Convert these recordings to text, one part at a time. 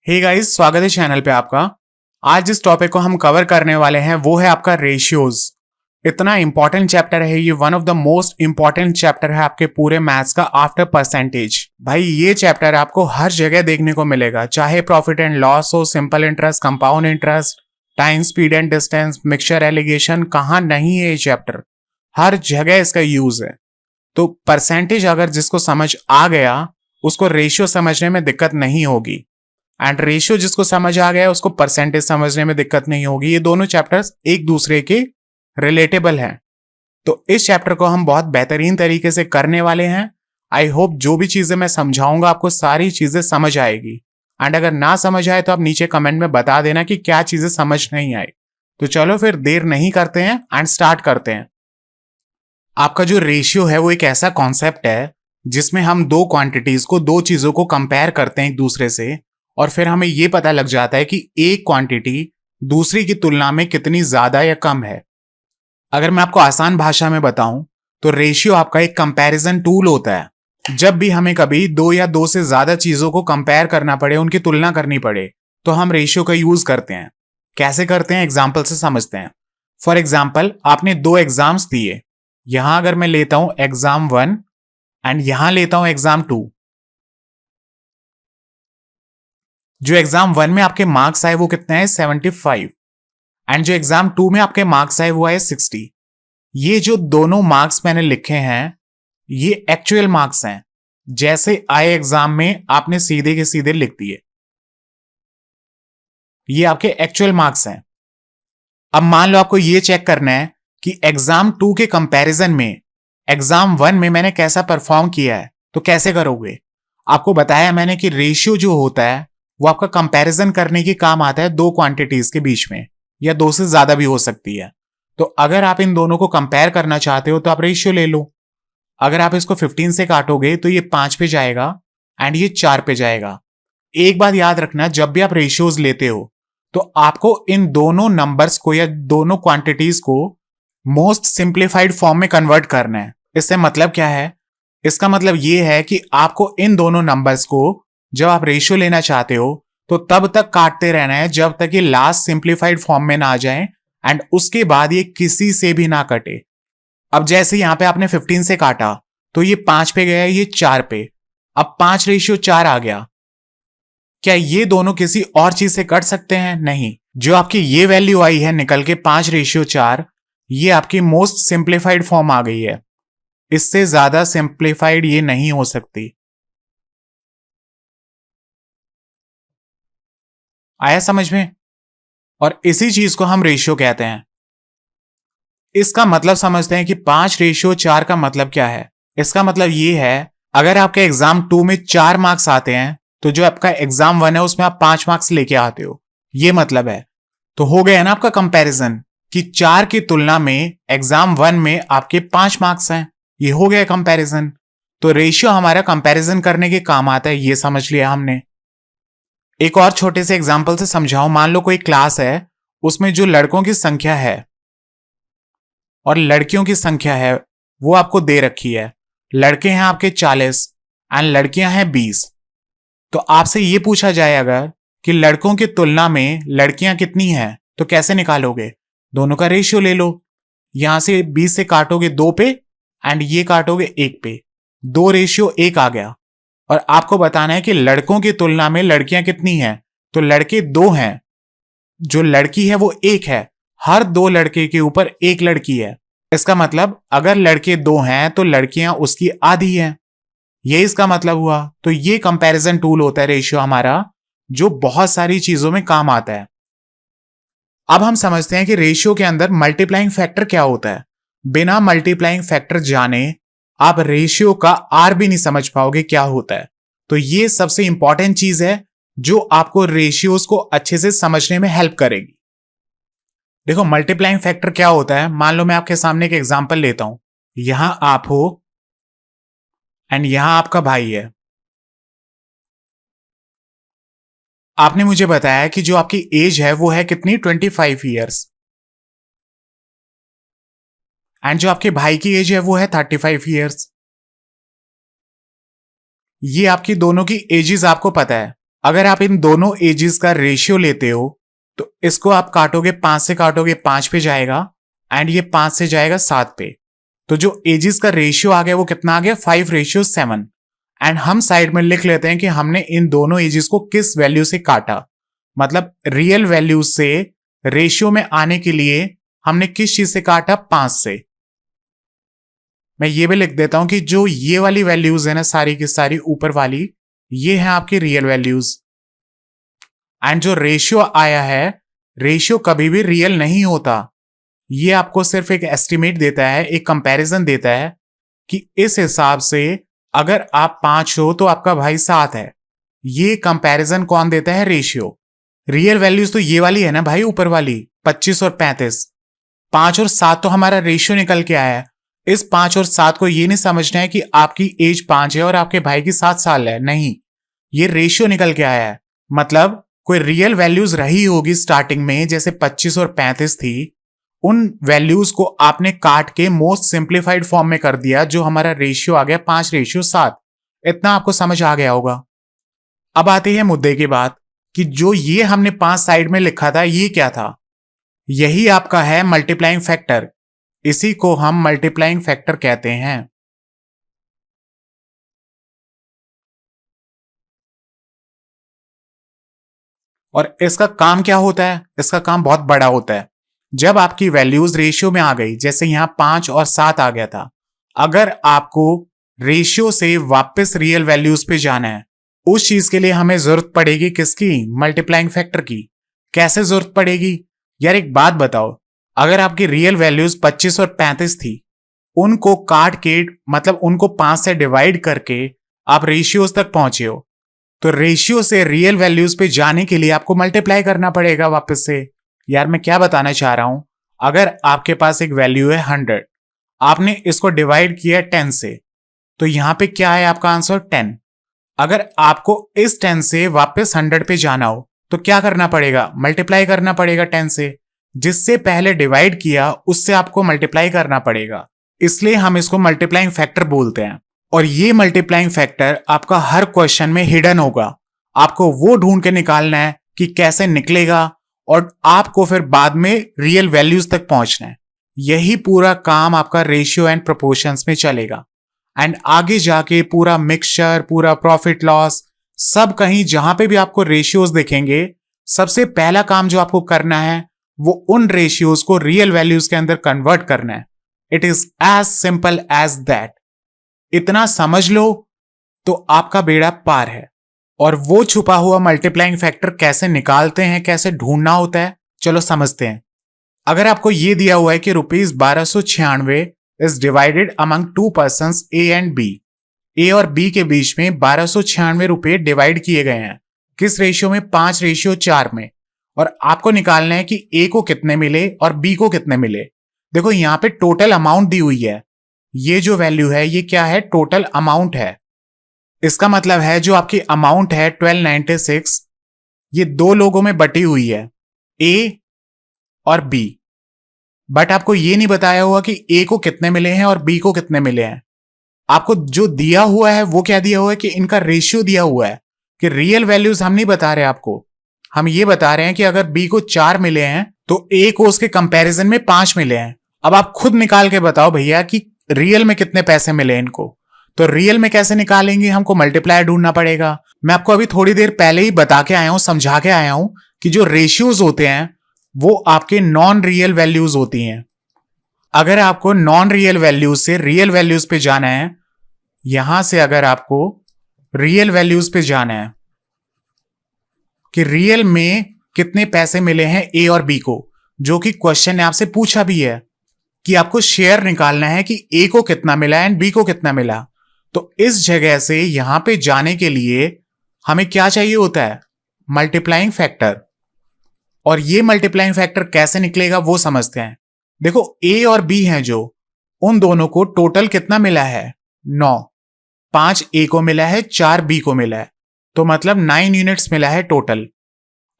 Hey guys, स्वागत है channel पे आपका। आज जिस टॉपिक को हम कवर करने वाले हैं वो है आपका रेशियोज। इतना इंपॉर्टेंट चैप्टर है ये, one of the most important chapter है आपके पूरे मैथ्स का आफ्टर परसेंटेज। भाई ये चैप्टर आपको हर जगह देखने को मिलेगा, चाहे प्रॉफिट एंड लॉस हो, simple interest, compound interest, time, speed and distance, mixture, alligation, कहाँ नहीं है ये चैप्टर, हर जगह इसका यूज है। तो परसेंटेज अगर जिसको समझ आ गया उसको रेशियो समझने में दिक्कत नहीं होगी, एंड रेशियो जिसको समझ आ गया उसको परसेंटेज समझने में दिक्कत नहीं होगी। ये दोनों चैप्टर्स एक दूसरे के रिलेटेबल हैं। तो इस चैप्टर को हम बहुत बेहतरीन तरीके से करने वाले हैं। आई होप जो भी चीजें मैं समझाऊंगा आपको सारी चीजें समझ आएगी, एंड अगर ना समझ आए तो आप नीचे कमेंट में बता देना कि क्या चीजें समझ नहीं आई। तो चलो फिर देर नहीं करते हैं एंड स्टार्ट करते हैं। आपका जो रेशियो है वो एक ऐसा कॉन्सेप्ट है जिसमें हम दो क्वांटिटीज को, दो चीजों को कंपेयर करते हैं एक दूसरे से, और फिर हमें यह पता लग जाता है कि एक क्वांटिटी दूसरी की तुलना में कितनी ज्यादा या कम है। अगर मैं आपको आसान भाषा में बताऊं तो रेशियो आपका एक कंपैरिजन टूल होता है। जब भी हमें कभी दो या दो से ज्यादा चीजों को कंपेयर करना पड़े, उनकी तुलना करनी पड़े, तो हम रेशियो का यूज करते हैं। कैसे करते हैं एग्जाम्पल से समझते हैं। फॉर एग्जाम्पल, आपने दो एग्जाम्स दिए। यहां अगर मैं लेता हूं एग्जाम 1 एंड यहां लेता हूं एग्जाम 2। जो एग्जाम 1 में आपके मार्क्स आए वो कितने हैं? 75। एंड जो एग्जाम 2 में आपके मार्क्स आए वो आए 60। ये जो दोनों मार्क्स मैंने लिखे हैं ये एक्चुअल मार्क्स हैं। जैसे आए एग्जाम में आपने सीधे के सीधे लिख दिए, ये आपके एक्चुअल मार्क्स हैं। अब मान लो आपको ये चेक करना है कि एग्जाम 2 के कंपैरिजन में एग्जाम 1 में मैंने कैसा परफॉर्म किया है। तो कैसे करोगे? आपको बताया मैंने कि रेशियो जो होता है वो आपका कंपैरिजन करने के काम आता है दो क्वांटिटीज के बीच में, या दो से ज्यादा भी हो सकती है। तो अगर आप इन दोनों को कंपेयर करना चाहते हो तो आप रेशियो ले लो। अगर आप इसको 15 से काटोगे तो ये 5 पे जाएगा एंड ये 4 पे जाएगा। एक बात याद रखना, जब भी आप रेशियोज लेते हो तो आपको इन दोनों नंबर्स को या दोनों क्वांटिटीज को मोस्ट सिंप्लीफाइड फॉर्म में कन्वर्ट करना है। इससे मतलब क्या है? इसका मतलब ये है कि आपको इन दोनों नंबर्स को जब आप रेशियो लेना चाहते हो तो तब तक काटते रहना है जब तक ये लास्ट सिंप्लीफाइड फॉर्म में ना आ जाए, एंड उसके बाद ये किसी से भी ना कटे। अब जैसे यहां पे आपने 15 से काटा तो ये 5 पे गया, ये 4 पे। अब 5 रेशियो 4 आ गया। क्या ये दोनों किसी और चीज से कट सकते हैं? नहीं। जो आपकी ये वैल्यू आई है निकल के 5 रेशियो 4, ये आपकी मोस्ट सिंप्लीफाइड फॉर्म आ गई है। इससे ज्यादा सिंप्लीफाइड ये नहीं हो सकती। आया समझ में? और इसी चीज को हम रेशियो कहते हैं। इसका मतलब समझते हैं कि 5 रेशियो 4 का मतलब क्या है। इसका मतलब ये है, अगर आपके एग्जाम 2 में 4 मार्क्स आते हैं तो जो आपका एग्जाम 1 है उसमें आप 5 मार्क्स लेके आते हो, ये मतलब है। तो हो गया ना आपका कंपैरिजन कि 4 की तुलना में एग्जाम 1 में आपके 5 मार्क्स हैं। ये हो गया कंपैरिजन। तो रेशियो हमारा कंपैरिजन करने के काम आता है, ये समझ लिया हमने। एक और छोटे से एग्जाम्पल से समझाओ। मान लो कोई क्लास है, उसमें जो लड़कों की संख्या है और लड़कियों की संख्या है वो आपको दे रखी है। लड़के हैं आपके 40 एंड लड़कियां हैं 20। तो आपसे ये पूछा जाए अगर कि लड़कों की तुलना में लड़कियां कितनी हैं, तो कैसे निकालोगे? दोनों का रेशियो ले लो। यहां से 20 से काटोगे 2 पे एंड ये काटोगे 1 पे, 2 रेशियो 1 आ गया। और आपको बताना है कि लड़कों की तुलना में लड़कियां कितनी हैं। तो लड़के 2 हैं, जो लड़की है वो 1 है। हर 2 लड़के के ऊपर 1 लड़की है। इसका मतलब अगर लड़के 2 हैं तो लड़कियां उसकी आधी हैं। ये इसका मतलब हुआ। तो ये कंपैरिजन टूल होता है रेशियो हमारा, जो बहुत सारी चीजों में काम आता है। अब हम समझते हैं कि रेशियो के अंदर मल्टीप्लाइंग फैक्टर क्या होता है। बिना मल्टीप्लाइंग फैक्टर जाने आप रेशियो का आर भी नहीं समझ पाओगे क्या होता है। तो ये सबसे इंपॉर्टेंट चीज है जो आपको रेशियोज को अच्छे से समझने में हेल्प करेगी। देखो मल्टीप्लाइंग फैक्टर क्या होता है। मान लो मैं आपके सामने एक एग्जांपल लेता हूं। यहां आप हो एंड यहां आपका भाई है। आपने मुझे बताया कि जो आपकी एज है वो है कितनी? 25 ईयर्स। एंड जो आपके भाई की एज है वो है 35 ईयर्स। ये आपकी दोनों की एजेस आपको पता है। अगर आप इन दोनों एजेस का रेशियो लेते हो तो इसको आप काटोगे, 5 से काटोगे 5 पे जाएगा एंड ये 5 से जाएगा 7 पे। तो जो एजेस का रेशियो आ गया वो कितना आ गया, 5:7। एंड हम साइड में लिख लेते हैं कि हमने इन दोनों एजेस को किस वैल्यू से काटा, मतलब रियल वैल्यू से रेशियो में आने के लिए हमने किस चीज से काटा, 5 से। मैं ये भी लिख देता हूं कि जो ये वाली वैल्यूज है ना, सारी की सारी ऊपर वाली, ये है आपकी रियल वैल्यूज। एंड जो रेशियो आया है, रेशियो कभी भी रियल नहीं होता, ये आपको सिर्फ एक एस्टिमेट देता है, एक कंपैरिजन देता है कि इस हिसाब से अगर आप 5 हो तो आपका भाई 7 है। ये कंपैरिजन कौन देता है, रेशियो। रियल वैल्यूज तो ये वाली है ना भाई, ऊपर वाली 25 और 35। 5 और 7 तो हमारा रेशियो निकल के आया है। इस 5 और 7 को ये नहीं समझना है कि आपकी एज 5 है और आपके भाई की 7 साल है, नहीं, ये रेशियो निकल के आया है। मतलब कोई रियल वैल्यूज रही होगी स्टार्टिंग में, जैसे 25 और 35 थी, उन वैल्यूज को आपने काट के मोस्ट सिंप्लीफाइड फॉर्म में कर दिया, जो हमारा रेशियो आ गया 5:7। इतना आपको समझ आ गया होगा। अब आती है मुद्दे की बात कि जो ये हमने 5 साइड में लिखा था, ये क्या था, यही आपका है मल्टीप्लाइंग फैक्टर। इसी को हम मल्टीप्लाइंग फैक्टर कहते हैं। और इसका काम क्या होता है, इसका काम बहुत बड़ा होता है। जब आपकी वैल्यूज रेशियो में आ गई, जैसे यहां 5 और 7 आ गया था, अगर आपको रेशियो से वापस रियल वैल्यूज पे जाना है, उस चीज के लिए हमें जरूरत पड़ेगी किसकी, मल्टीप्लाइंग फैक्टर की। कैसे जरूरत पड़ेगी यार, एक बात बताओ, अगर आपकी रियल वैल्यूज 25 और 35 थी, उनको काट के, मतलब उनको 5 से डिवाइड करके आप रेशियोज तक पहुंचे हो, तो रेशियो से रियल वैल्यूज पे जाने के लिए आपको मल्टीप्लाई करना पड़ेगा वापस से। यार मैं क्या बताना चाह रहा हूं, अगर आपके पास एक वैल्यू है 100, आपने इसको डिवाइड किया 10 से, तो यहां पे क्या है आपका आंसर, 10। अगर आपको इस 10 से वापस 100 पे जाना हो तो क्या करना पड़ेगा, मल्टीप्लाई करना पड़ेगा 10 से। जिससे पहले डिवाइड किया उससे आपको मल्टीप्लाई करना पड़ेगा, इसलिए हम इसको मल्टीप्लाइंग फैक्टर बोलते हैं। और ये मल्टीप्लाइंग फैक्टर आपका हर क्वेश्चन में हिडन होगा, आपको वो ढूंढ के निकालना है कि कैसे निकलेगा, और आपको फिर बाद में रियल वैल्यूज तक पहुंचना है। यही पूरा काम आपका रेशियो एंड प्रोपोर्शंस में चलेगा। एंड आगे जाके पूरा मिक्सचर, पूरा प्रॉफिट लॉस, सब कहीं जहां पे भी आपको रेशियोज दिखेंगे, सबसे पहला काम जो आपको करना है वो उन रेशियोज को रियल वैल्यूज के अंदर कन्वर्ट करना है। It is as simple as that. इतना समझ लो तो आपका बेड़ा पार है। और वो छुपा हुआ मल्टीप्लाइंग फैक्टर कैसे निकालते हैं, कैसे ढूंढना होता है, चलो समझते हैं। अगर आपको ये दिया हुआ है कि ₹1296 is divided among 2 persons A and B, A और बी के बीच में ₹1296 डिवाइड किए गए हैं, किस रेशियो में, 5:4 में। और आपको निकालना है कि ए को कितने मिले और बी को कितने मिले। देखो यहां पे टोटल अमाउंट दी हुई है, ये जो वैल्यू है ये क्या है, टोटल अमाउंट है। इसका मतलब है जो आपकी अमाउंट है 1296, ये 2 लोगों में बटी हुई है, ए और बी। बट आपको ये नहीं बताया हुआ कि ए को कितने मिले हैं और बी को कितने मिले हैं। आपको जो दिया हुआ है वो क्या दिया हुआ है कि इनका रेशियो दिया हुआ है, कि रियल वैल्यूज हम नहीं बता रहे आपको, हम ये बता रहे हैं कि अगर बी को 4 मिले हैं तो ए को उसके कंपैरिजन में 5 मिले हैं। अब आप खुद निकाल के बताओ भैया कि रियल में कितने पैसे मिले इनको। तो रियल में कैसे निकालेंगे, हमको मल्टीप्लायर ढूंढना पड़ेगा। मैं आपको अभी थोड़ी देर पहले ही बता के आया हूं, समझा के आया हूं कि जो रेशियोज होते हैं वो आपके नॉन रियल वैल्यूज होती हैं। अगर आपको नॉन रियल वैल्यूज से रियल वैल्यूज पे जाना है, यहां से अगर आपको रियल वैल्यूज पे जाना है कि रियल में कितने पैसे मिले हैं ए और बी को, जो कि क्वेश्चन ने आपसे पूछा भी है कि आपको शेयर निकालना है कि ए को कितना मिला एंड बी को कितना मिला। तो इस जगह से यहां पे जाने के लिए हमें क्या चाहिए होता है, मल्टीप्लाइंग फैक्टर। और ये मल्टीप्लाइंग फैक्टर कैसे निकलेगा वो समझते हैं। देखो ए और बी हैं जो, उन दोनों को टोटल कितना मिला है, 9। 5 ए को मिला है, 4 बी को मिला है, तो मतलब 9 यूनिट्स मिला है टोटल।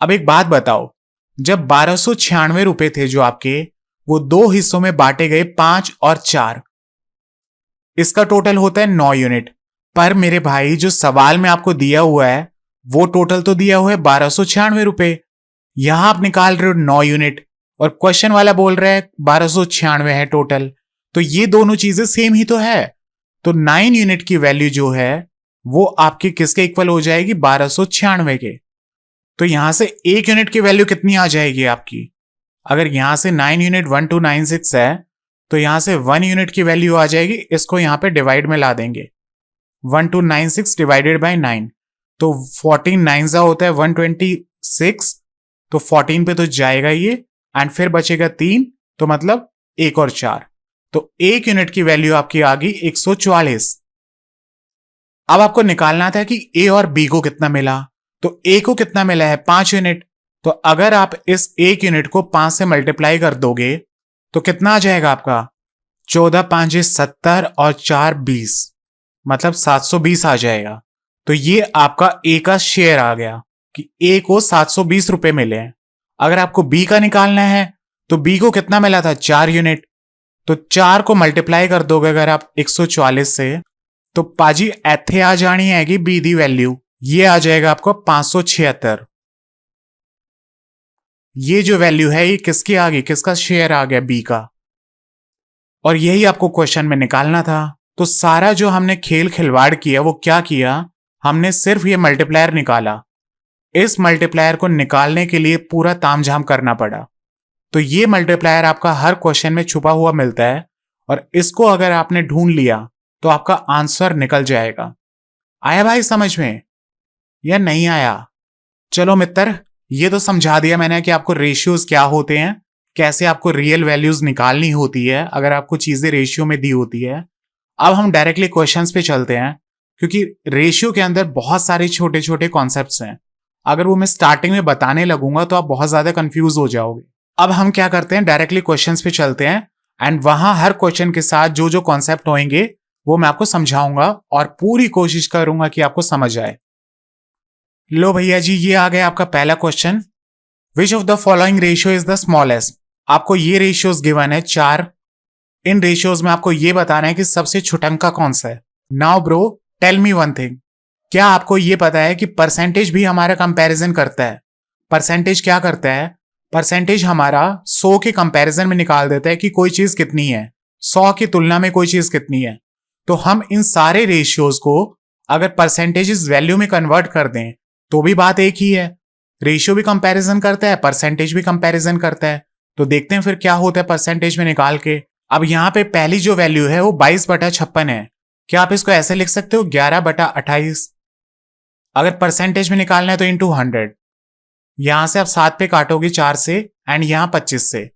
अब एक बात बताओ, जब ₹1296 थे जो आपके, वो 2 हिस्सों में बांटे गए, 5 और 4, इसका टोटल होता है 9 यूनिट। पर मेरे भाई जो सवाल में आपको दिया हुआ है वो टोटल तो दिया हुआ है 1296 रुपए। यहां आप निकाल रहे हो 9 यूनिट और क्वेश्चन वाला बोल रहा है 1296 है टोटल, तो ये दोनों चीजें सेम ही तो है। तो 9 यूनिट की वैल्यू जो है वो आपकी किसके इक्वल हो जाएगी, 1296 के। तो यहां से 1 यूनिट की वैल्यू कितनी आ जाएगी आपकी, अगर यहां से 9 यूनिट 1296 है तो यहां से 1 यूनिट की वैल्यू आ जाएगी, इसको यहां पे डिवाइड में ला देंगे, 1296 डिवाइडेड बाई 9, तो 14 9 जा होता है 126, तो 14 पे तो जाएगा ये, एंड फिर बचेगा 3, तो मतलब 1 और 4, तो 1 यूनिट की वैल्यू आपकी आ गई 144। अब आपको निकालना था कि ए और बी को कितना मिला, तो ए को कितना मिला है 5 यूनिट, तो अगर आप इस 1 यूनिट को 5 से मल्टीप्लाई कर दोगे तो कितना आ जाएगा आपका, 14 5 70 और 4 20, मतलब 720 आ जाएगा। तो ये आपका ए का शेयर आ गया कि ए को 720 रुपए मिले हैं। अगर आपको बी का निकालना है तो बी को कितना मिला था, 4 यूनिट, तो 4 को मल्टीप्लाई कर दोगे अगर आप 144 से, तो पाजी एथे आ जानी है बी दी वैल्यू, ये आ जाएगा आपको 576। ये जो वैल्यू है ये किसकी आ गई, किसका शेयर आ गया, बी का, और यही आपको क्वेश्चन में निकालना था। तो सारा जो हमने खेल खिलवाड़ किया वो क्या किया, हमने सिर्फ ये मल्टीप्लायर निकाला। इस मल्टीप्लायर को निकालने के लिए पूरा तामझाम करना पड़ा। तो ये मल्टीप्लायर आपका हर क्वेश्चन में छुपा हुआ मिलता है, और इसको अगर आपने ढूंढ लिया तो आपका आंसर निकल जाएगा। आया भाई समझ में या नहीं आया? चलो मित्र, ये तो समझा दिया मैंने कि आपको रेशियोज क्या होते हैं, कैसे आपको रियल वैल्यूज निकालनी होती है अगर आपको चीजें रेशियो में दी होती है। अब हम डायरेक्टली क्वेश्चंस पे चलते हैं, क्योंकि रेशियो के अंदर बहुत सारे छोटे छोटे कॉन्सेप्ट्स हैं। अगर वो मैं स्टार्टिंग में बताने लगूंगा तो आप बहुत ज्यादा कंफ्यूज हो जाओगे। अब हम क्या करते हैं, डायरेक्टली क्वेश्चंस पे चलते हैं, एंड वहां हर क्वेश्चन के साथ जो जो कॉन्सेप्ट होंगे वो मैं आपको समझाऊंगा और पूरी कोशिश करूंगा कि आपको समझ आए। लो भैया जी, ये आ गया आपका पहला question. Which of the following ratio is the smallest. आपको ये रेशियोज गिवन है 4। इन रेशियोज में आपको ये बताना है कि सबसे छुटंका कौन सा है। Now bro tell me one thing, क्या आपको ये पता है कि परसेंटेज भी हमारा कंपैरिजन करता है? परसेंटेज क्या करता है, परसेंटेज हमारा 100 के कंपैरिजन में निकाल देता है कि कोई चीज कितनी है, 100 की तुलना में कोई चीज कितनी है। तो हम इन सारे रेशियोज को अगर परसेंटेजेस वैल्यू में कन्वर्ट कर दें तो भी बात एक ही है। रेशियो भी कंपैरिजन करता है, परसेंटेज भी कंपैरिजन करता है। तो देखते हैं फिर क्या होता है परसेंटेज में निकाल के। अब यहाँ पे पहली जो वैल्यू है वो 22/56 है। क्या आप इसको ऐसे लिख सकते हो 11/28? अगर परसेंटेज में निकालना है तो इंटू 100। यहां से आप 7 पे काटोगे 4 से, एंड यहां 25 से,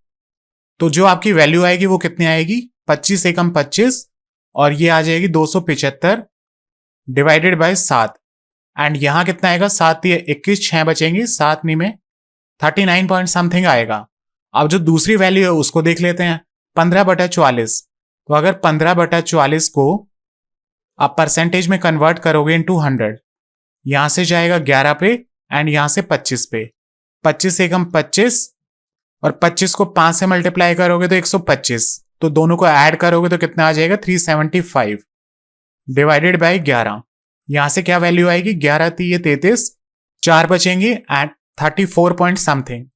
तो जो आपकी वैल्यू आएगी वो कितनी आएगी, 25 एकम 25, और ये आ जाएगी 275 डिवाइडेड बाय 7, एंड यहां कितना आएगा, 7 ये 21, 6 बचेंगे, 7 नी में 39 पॉइंट समथिंग आएगा। अब जो दूसरी वैल्यू है उसको देख लेते हैं, 15/44। तो अगर 15/44 को आप परसेंटेज में कन्वर्ट करोगे इनटू 100, यहां से जाएगा 11 पे, एंड यहां से 25 पे, 25 एकम 25, और 25 को 5 से मल्टीप्लाई करोगे तो 125, तो दोनों को ऐड करोगे तो कितना आ जाएगा, 375 डिवाइडेड बाय 11। यहां से क्या वैल्यू आएगी, 11 3 33, 4 बचेंगे एंड 34 पॉइंट समथिंग।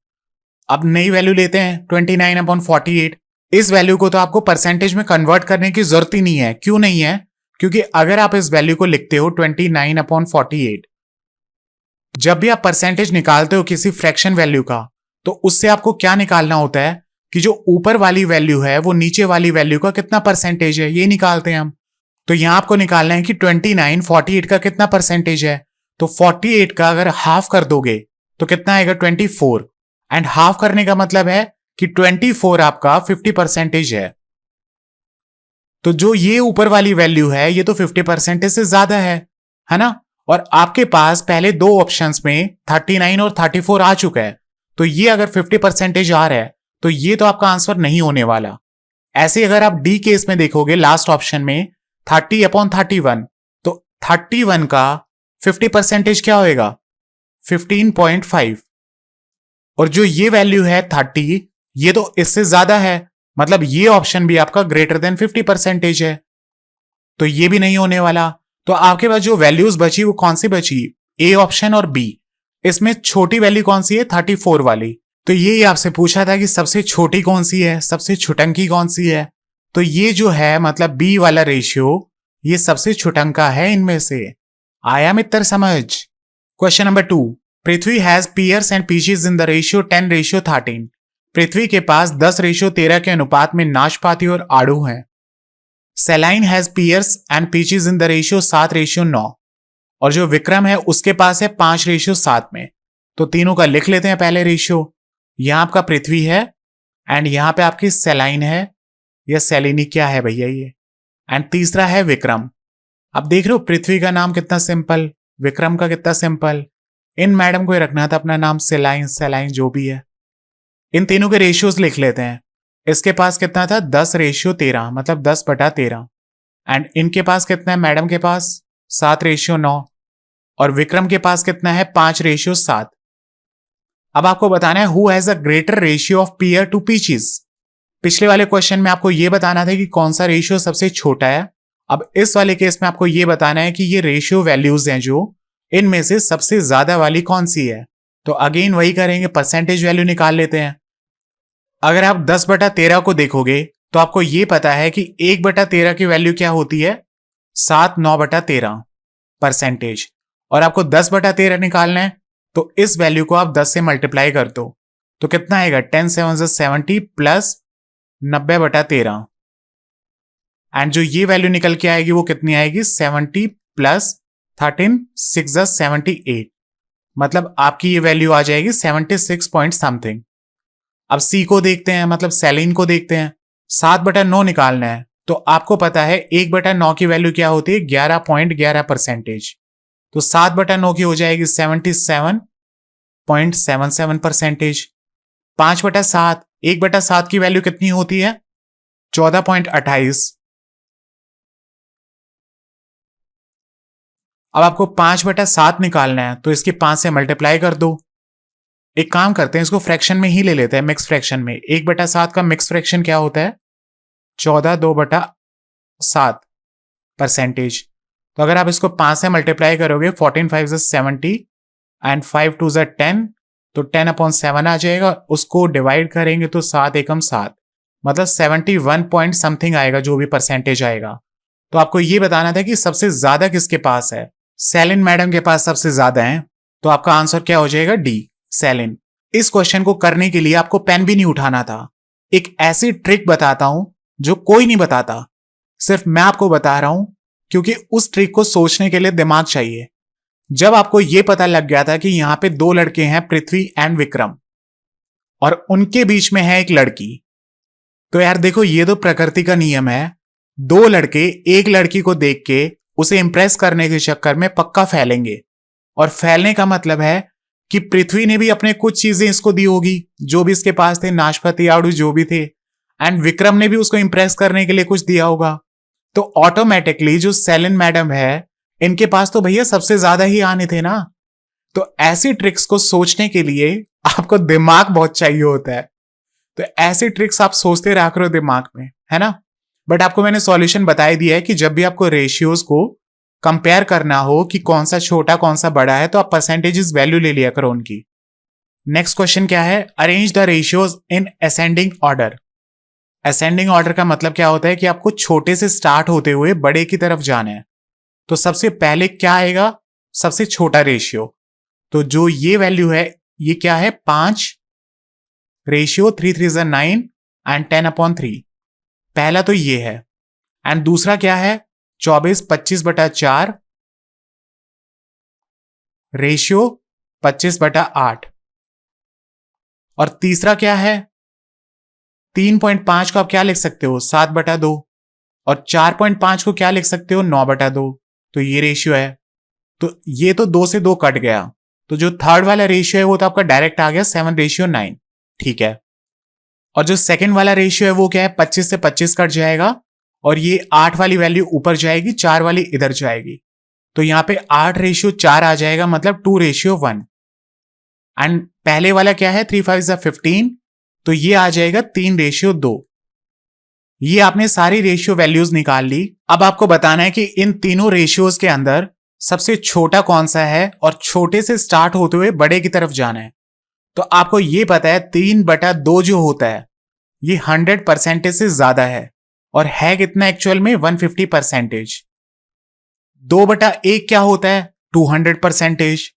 अब नई वैल्यू लेते हैं 29/48। इस वैल्यू को तो आपको परसेंटेज में कन्वर्ट करने की जरूरत ही नहीं है। क्यों नहीं है, क्योंकि अगर आप इस वैल्यू को लिखते हो 29/48, जब भी आप परसेंटेज निकालते हो किसी फ्रैक्शन वैल्यू का, तो उससे आपको क्या निकालना होता है कि जो ऊपर वाली वैल्यू है वो नीचे वाली वैल्यू का कितना परसेंटेज है, ये निकालते हैं हम। तो यहां आपको निकालना है कि 29 48 का कितना परसेंटेज है। तो 48 का अगर हाफ कर दोगे तो कितना आएगा, 24, एंड हाफ करने का मतलब है कि 24 आपका 50% है। तो जो ये ऊपर वाली वैल्यू है ये तो 50% से ज्यादा है ना। और आपके पास पहले दो ऑप्शंस में 39 और 34 आ चुका है, तो ये अगर 50% आ रहा है तो ये तो आपका आंसर नहीं होने वाला। ऐसे अगर आप डी केस में देखोगे लास्ट ऑप्शन में 30/31, तो 31 का 50% क्या होएगा, 15.5, और जो ये वैल्यू है 30, ये तो इससे ज्यादा है, मतलब ये ऑप्शन भी आपका ग्रेटर देन 50% है, तो ये भी नहीं होने वाला। तो आपके पास जो वैल्यूज बची वो कौन सी बची, ए ऑप्शन और बी, इसमें छोटी वैल्यू कौन सी है? 34 वाली। तो ये आपसे पूछा था कि सबसे छोटी कौन सी है, सबसे छुटंकी कौन सी है। तो ये जो है मतलब बी वाला रेशियो, ये सबसे छुटंका है इनमें से। आया मित्र समझ? Question number 2, Prithvi has pears and peaches in the ratio 10:13। Prithvi के पास 10:13 के अनुपात में नाशपाती और आड़ू हैं। Celine has pears and peaches in the ratio 7:9। और जो विक्रम है उसके पास है 5:7 में। तो तीनों का लिख लेते हैं पहले रेशियो। यहां आपका पृथ्वी है एंड यहां पे आपकी सेलाइन है, या सेलिनी क्या है भैया ये, एंड तीसरा है विक्रम। अब देख रहे हो पृथ्वी का नाम कितना सिंपल, विक्रम का कितना सिंपल। इन मैडम को ही रखना था अपना नाम सेलाइन, सेलाइन जो भी है। इन तीनों के रेशियोज लिख लेते हैं। इसके पास कितना था? 10:13, मतलब 10/13। एंड इनके पास कितना है? मैडम के पास 7:9। और विक्रम के पास कितना है? 5:7। अब आपको बताना है who has a greater ratio of pear to peaches. पिछले वाले क्वेश्चन में आपको यह बताना था कि कौन सा रेशियो सबसे छोटा है। अब इस वाले केस में आपको यह बताना है कि ये रेशियो वैल्यूज हैं जो इनमें से सबसे ज्यादा वाली कौन सी है। तो अगेन वही करेंगे, परसेंटेज वैल्यू निकाल लेते हैं। अगर आप 10/13 को देखोगे तो आपको यह पता है कि 1/13 की वैल्यू क्या होती है? 7/9/13 परसेंटेज। और आपको 10/13 निकालना है तो इस वैल्यू को आप 10 से मल्टीप्लाई कर दो तो कितना आएगा? 10×7 = 70 प्लस 90/13। एंड जो ये वैल्यू निकल के आएगी वो कितनी आएगी? 70 प्लस 13 6 = 78। मतलब आपकी ये वैल्यू आ जाएगी 76 पॉइंट समथिंग। अब सी को देखते हैं, मतलब सेलिन को देखते हैं। 7/9 निकालना है तो आपको पता है 1/9 की वैल्यू क्या होती है? 11.11%। तो 7/9 की हो जाएगी 77.77%। 5/7, 1/7 की वैल्यू कितनी होती है? 14.28। अब आपको 5/7 निकालना है तो इसकी 5 से मल्टीप्लाई कर दो। एक काम करते हैं, इसको फ्रैक्शन में ही ले लेते हैं, मिक्स फ्रैक्शन में। 1/7 का मिक्स फ्रैक्शन क्या होता है? 14/2/7%। तो अगर आप इसको 5 से मल्टीप्लाई करोगे, 14 5 = 70 एंड 5 2 = 10, तो 10/7 आ जाएगा। उसको डिवाइड करेंगे तो 7 एकम 7, मतलब 71 पॉइंट समथिंग आएगा जो भी परसेंटेज आएगा। तो आपको ये बताना था कि सबसे ज्यादा किसके पास है? सेलिन मैडम के पास सबसे ज्यादा है। तो आपका आंसर क्या हो जाएगा? D, salient. इस क्वेश्चन को करने के लिए आपको पेन भी नहीं उठाना था। एक ऐसी ट्रिक बताता हूं जो कोई नहीं बताता, सिर्फ मैं आपको बता रहा हूं, क्योंकि उस ट्रिक को सोचने के लिए दिमाग चाहिए। जब आपको यह पता लग गया था कि यहां पे 2 लड़के हैं, पृथ्वी एंड विक्रम, और उनके बीच में है एक लड़की, तो यार देखो ये तो प्रकृति का नियम है। 2 लड़के एक लड़की को देख के उसे इंप्रेस करने के चक्कर में पक्का फैलेंगे। और फैलने का मतलब है कि पृथ्वी ने भी अपने कुछ चीजें इसको दी होगी, जो भी इसके पास थे, नाशपाती आड़ू जो भी थे, एंड विक्रम ने भी उसको इंप्रेस करने के लिए कुछ दिया होगा। तो ऑटोमेटिकली जो सेलिन मैडम है, इनके पास तो भैया सबसे ज्यादा ही आने थे ना। तो ऐसी ट्रिक्स को सोचने के लिए आपको दिमाग बहुत चाहिए होता है। तो ऐसी ट्रिक्स आप सोचते रहा करो दिमाग में, है ना। बट आपको मैंने सॉल्यूशन बता ही दिया है कि जब भी आपको रेशियोज को कंपेयर करना हो कि कौन सा छोटा कौन सा बड़ा है, तो आप परसेंटेजेस वैल्यू ले लिया करो उनकी। नेक्स्ट क्वेश्चन क्या है? Arrange the ratios in ascending order. Ascending order का मतलब क्या होता है कि आपको छोटे से स्टार्ट होते हुए बड़े की तरफ जाना है। तो सबसे पहले क्या आएगा? सबसे छोटा रेशियो। तो जो ये वैल्यू है ये क्या है? 5 रेशियो 3 3 = 9 एंड 10/3। पहला तो ये है। एंड दूसरा क्या है? 24 25/4 रेशियो 25/8। और तीसरा क्या है? 3.5 को आप क्या लिख सकते हो? 7/2। और 4.5 को क्या लिख सकते हो? 9/2। तो ये रेशियो है। तो ये तो 2 से 2 कट गया। तो जो थर्ड वाला रेशियो है वो तो आपका डायरेक्ट आ गया 7:9। ठीक है। और जो सेकंड वाला रेशियो है वो क्या है? 25 से 25 कट जाएगा और ये 8 वाली वैल्यू ऊपर जाएगी, 4 वाली इधर जाएगी। तो यहां पे 8:4 आ जाएगा, मतलब 2:1। एंड पहले वाला क्या है? 3 5 = 15। तो ये आ जाएगा 3:2। ये आपने सारी रेशियो वैल्यूज निकाल ली। अब आपको बताना है कि इन तीनों रेशियोज के अंदर सबसे छोटा कौन सा है और छोटे से स्टार्ट होते हुए बड़े की तरफ जाना है। तो आपको ये पता है 3/2 जो होता है ये 100% से ज्यादा है, और है कितना एक्चुअल में 150%। 2/1 क्या होता है 200%।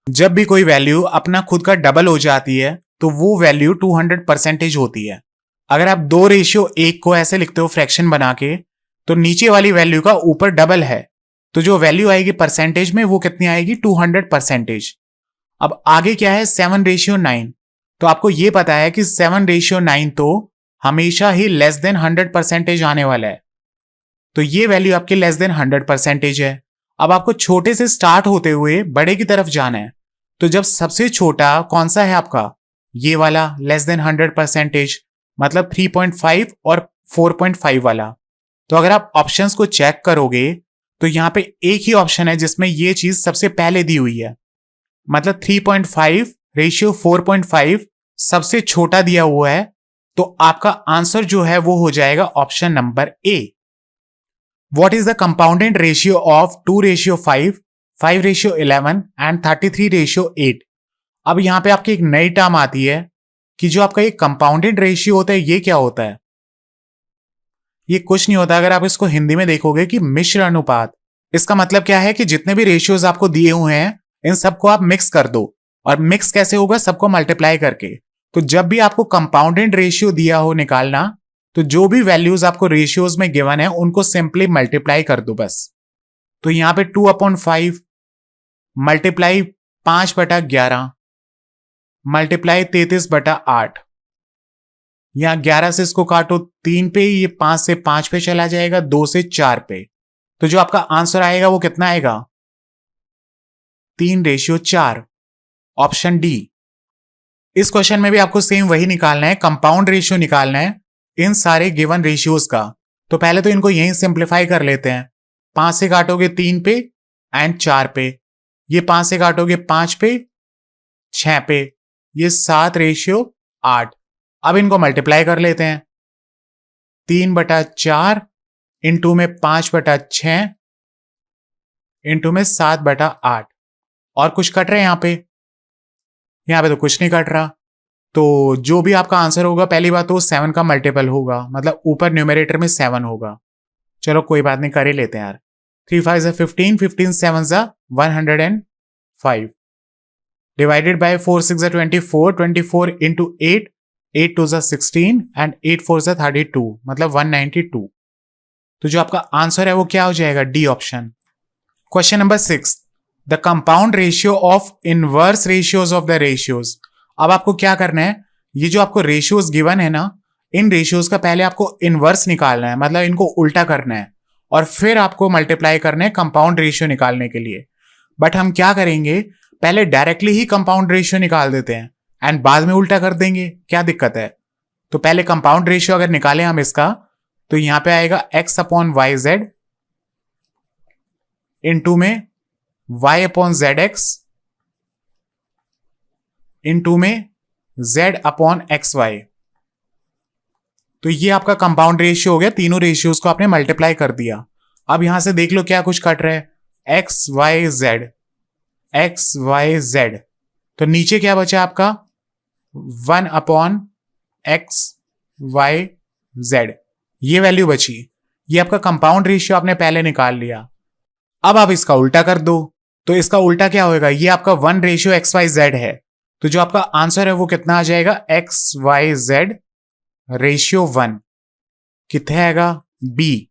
जब भी कोई वैल्यू अपना खुद का डबल हो जाती है तो वो वैल्यू 200% होती है। अगर आप 2:1 को ऐसे लिखते हो फ्रैक्शन बना के, तो नीचे वाली वैल्यू का ऊपर डबल है, तो जो वैल्यू आएगी परसेंटेज में वो कितनी आएगी 200%। अब आगे क्या है 7:9। तो आपको ये पता है कि 7:9 तो हमेशा ही लेस देन 100% आने वाला है, तो ये वैल्यू आपकी लेस देन 100% है। अब आपको छोटे से स्टार्ट होते हुए बड़े की तरफ जाना है, तो जब सबसे छोटा कौन सा है आपका ये वाला लेस देन 100%, मतलब 3.5 और 4.5 वाला। तो अगर आप ऑप्शंस को चेक करोगे तो यहां पे एक ही ऑप्शन है जिसमें ये चीज सबसे पहले दी हुई है, मतलब 3.5:4.5 सबसे छोटा दिया हुआ है। तो आपका आंसर जो है वो हो जाएगा option number A. What is the compounded ratio of 2:5, 5:11 and 33:8? अब यहां पे आपकी एक नई टर्म आती है कि जो आपका ये कंपाउंडेड रेशियो होता है ये क्या होता है। ये कुछ नहीं होता, अगर आप इसको हिंदी में देखोगे कि मिश्र अनुपात। इसका मतलब क्या है कि जितने भी रेशियोज आपको दिए हुए हैं इन सबको आप मिक्स कर दो, और मिक्स कैसे होगा सबको मल्टीप्लाई करके। तो जब भी आपको कंपाउंडेड रेशियो दिया हो निकालना, तो जो भी वैल्यूज आपको रेशियोज में गिवन है उनको सिंपली मल्टीप्लाई कर दो बस। तो यहां पे 2/5 मल्टीप्लाई 5/11 मल्टीप्लाई 33/8। यहां 11 से इसको काटो 3 पे, ये 5 से 5 पे चला जाएगा, 2 से 4 पे। तो जो आपका आंसर आएगा वो कितना आएगा 3:4, ऑप्शन डी। इस क्वेश्चन में भी आपको सेम वही निकालना है, कंपाउंड रेशियो निकालना है इन सारे गिवन रेशियोज का। तो पहले तो इनको यहीं सिंप्लीफाई कर लेते हैं। 5 से काटोगे 3 पे एंड 4 पे, ये 5 से काटोगे 5 पे, 6 पे, ये 7:8। अब इनको मल्टीप्लाई कर लेते हैं। 3/4 इंटू में 5/6 इंटू में 7/8। और कुछ कट रहे हैं यहां पे तो कुछ नहीं कट रहा। तो जो भी आपका आंसर होगा पहली बात तो 7 का मल्टीपल होगा, मतलब ऊपर न्यूमरेटर में 7 होगा। चलो कोई बात नहीं, कर ही लेते हैं यार। 3 5 15, 15 7 105 डिवाइडेड बाय 4 6 24, 24 इंटू 8, 8 2 16 एंड 8 4 32, मतलब 192। तो जो आपका आंसर है वो क्या हो जाएगा D option. Question number 6, the compound ratio of inverse ratios of the ratios. अब आपको क्या करना है, ये जो आपको रेशियोज गिवन है ना, इन रेशियोज का पहले आपको इनवर्स निकालना है, मतलब इनको उल्टा करना है, और फिर आपको मल्टीप्लाई करना है कंपाउंड रेशियो निकालने के लिए। बट हम क्या करेंगे, पहले डायरेक्टली ही कंपाउंड रेशियो निकाल देते हैं एंड बाद में उल्टा कर देंगे, क्या दिक्कत है। तो पहले कंपाउंड रेशियो अगर निकालें हम इसका, तो यहां पे आएगा x/yz इंटू में y/zx इंटू में z/xy। तो ये आपका कंपाउंड रेशियो हो गया, तीनों रेशियोज को आपने मल्टीप्लाई कर दिया। अब यहां से देख लो क्या कुछ कट रहा है, xyz। तो नीचे क्या बचा आपका 1/xyz, ये वैल्यू बची। ये आपका कंपाउंड रेशियो आपने पहले निकाल लिया। अब आप इसका उल्टा कर दो, तो इसका उल्टा क्या होगा, ये आपका 1:xyz है। तो जो आपका आंसर है वो कितना आ जाएगा xyz:1। कितने आएगा B.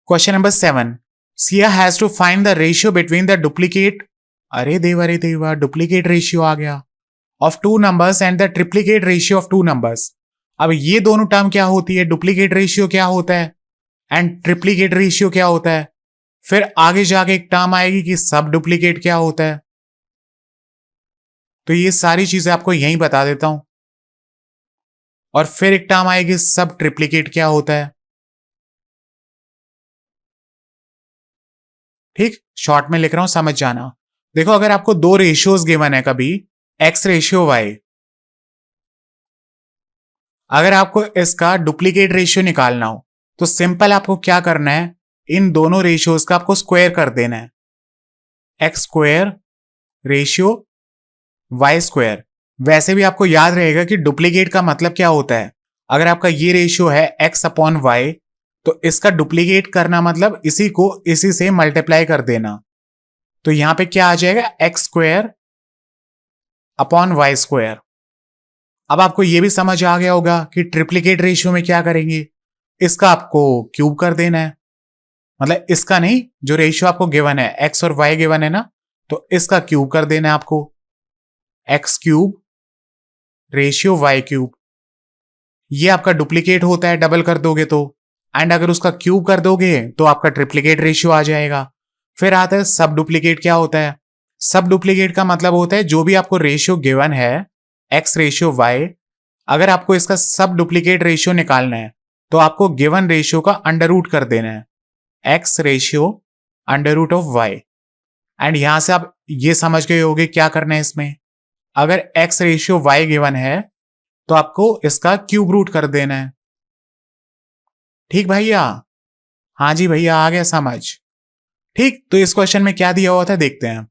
Question number 7, Siya has to find the ratio between the duplicate, अरे देवा डुप्लीकेट रेशियो आ गया, of two numbers and the triplicate ratio of two numbers. अब ये दोनों टर्म क्या होती है, डुप्लीकेट रेशियो क्या होता है एंड ट्रिप्लीकेट रेशियो क्या होता है। फिर आगे जाके एक टर्म आएगी कि सब डुप्लीकेट क्या होता है। तो ये सारी चीजें आपको यहीं बता देता हूं, और फिर एक टर्म आएगी सब ट्रिप्लीकेट क्या होता है। ठीक, शॉर्ट में लिख रहा हूं, समझ जाना। देखो अगर आपको दो रेशियोज गिवन है कभी x/y, अगर आपको इसका डुप्लीकेट रेशियो निकालना हो तो सिंपल आपको क्या करना है, इन दोनों रेशियोज का आपको स्क्वायर कर देना है, x square ratio y square. वैसे भी आपको याद रहेगा कि डुप्लीकेट का मतलब क्या होता है। अगर आपका ये रेशियो है एक्स अपॉन वाई, तो इसका डुप्लीकेट करना मतलब इसी को इसी से मल्टीप्लाई कर देना। तो यहां पे क्या आ जाएगा, x square upon y square. अब आपको यह भी समझ आ गया होगा कि ट्रिप्लीकेट रेशियो में क्या करेंगे, इसका आपको क्यूब कर देना है। मतलब इसका नहीं, जो रेशियो आपको गिवन है एक्स और वाई गिवन है ना, तो इसका क्यूब कर देना है आपको, x cube ratio y cube. ये आपका डुप्लीकेट होता है डबल कर दोगे तो, एंड अगर उसका क्यूब कर दोगे तो आपका ट्रिप्लीकेट रेशियो आ जाएगा। फिर आता है सब डुप्लीकेट। क्या होता है सब डुप्लीकेट का मतलब होता है जो भी आपको रेशियो गिवन है एक्स रेशियो वाई, अगर आपको इसका सब डुप्लीकेट रेशियो निकालना है तो आपको गिवन रेशियो का अंडर रूट कर देना है, x ratio under root of y. And यहां से आप ये समझ गए होगे क्या करना है इसमें। अगर एक्स रेशियो वाई गिवन है तो आपको इसका क्यूब रूट कर देना है। ठीक भैया, हाँ जी भैया आ गया समझ। ठीक, तो इस क्वेश्चन में क्या दिया हुआ था देखते हैं।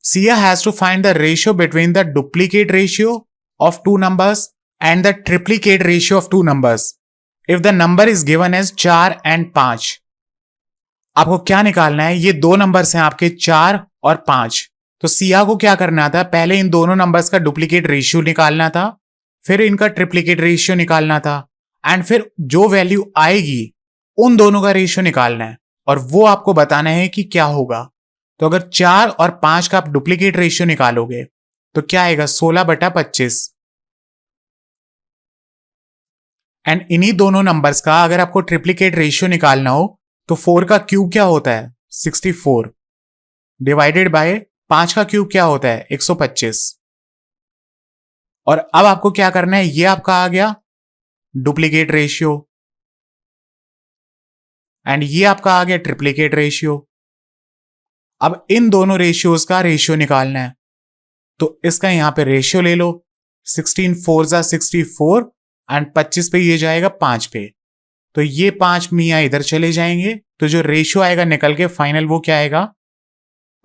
Sia has to find the ratio between the duplicate ratio of two numbers and the triplicate ratio of two numbers if the number is given as 4 and 5। आपको क्या निकालना है, ये दो नंबर्स हैं आपके 4 और 5। तो सिया को क्या करना था, पहले इन दोनों नंबर्स का डुप्लीकेट रेशियो निकालना था, फिर इनका ट्रिप्लीकेट रेशियो निकालना था, एंड फिर जो वैल्यू आएगी उन दोनों का रेशियो निकालना है और वो आपको बताना है कि क्या होगा। तो अगर 4 और 5 का आप डुप्लीकेट रेशियो निकालोगे तो क्या आएगा, 16/25। एंड इन्हीं दोनों नंबर्स का अगर आपको ट्रिप्लीकेट रेशियो निकालना हो तो 4 का क्यूब क्या होता है, 64 डिवाइडेड बाय 5 का क्यूब क्या होता है, 125। और अब आपको क्या करना है, ये आपका आ गया डुप्लीकेट रेशियो एंड ये आपका आ गया ट्रिप्लीकेट रेशियो। अब इन दोनों रेशियोज का रेशियो निकालना है, तो इसका यहां पे रेशियो ले लो, 16 4 जा 64 एंड 25 पे ये जाएगा 5 पे, तो ये 5 मियाँ इधर चले जाएंगे, तो जो रेशियो आएगा निकल के फाइनल वो क्या आएगा,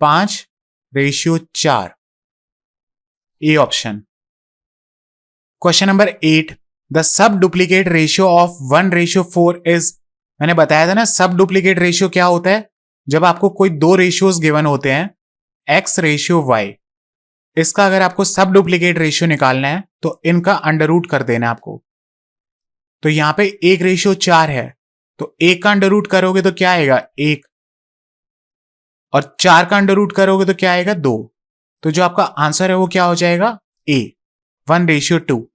5:4। ए option. Question number 8, the sub duplicate ratio of 1:4 is. मैंने बताया था ना सब डुप्लीकेट रेशियो क्या होता है, जब आपको कोई दो रेशियोज गिवन होते हैं एक्स रेशियो वाई, इसका अगर आपको सब डुप्लीकेट रेशियो निकालना है तो इनका अंडर रूट कर देना है आपको। तो यहां पे एक रेशियो 4 है, तो एक का अंडर रूट करोगे तो क्या आएगा, 1, और 4 का अंडर रूट करोगे तो क्या आएगा, 2। तो जो आपका आंसर है वो क्या हो जाएगा, ए, 1:2।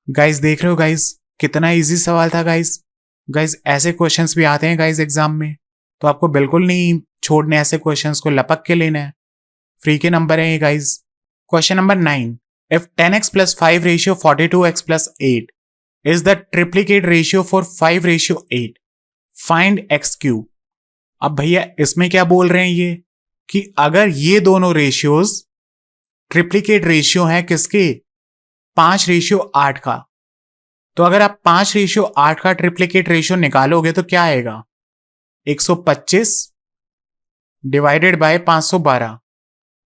गाइज देख रहे हो गाइज, कितना इजी सवाल था गाइज। गाइज ऐसे क्वेश्चंस भी आते हैं गाइज एग्जाम में, तो आपको बिल्कुल नहीं छोड़ने ऐसे क्वेश्चंस को, लपक के लेना है, फ्री के नंबर है ये guys. Question number 9, if 10x + 5 ratio 42x + 8 is the triplicate ratio for 5:8, find x3। अब भैया इसमें क्या बोल रहे हैं ये, कि अगर ये दोनों रेशियोज ट्रिप्लीकेट रेशियो है किसके, 5:8 का, तो अगर आप 5:8 का ट्रिप्लीकेट रेशियो निकालोगे तो क्या आएगा, 125 डिवाइडेड बाय 512,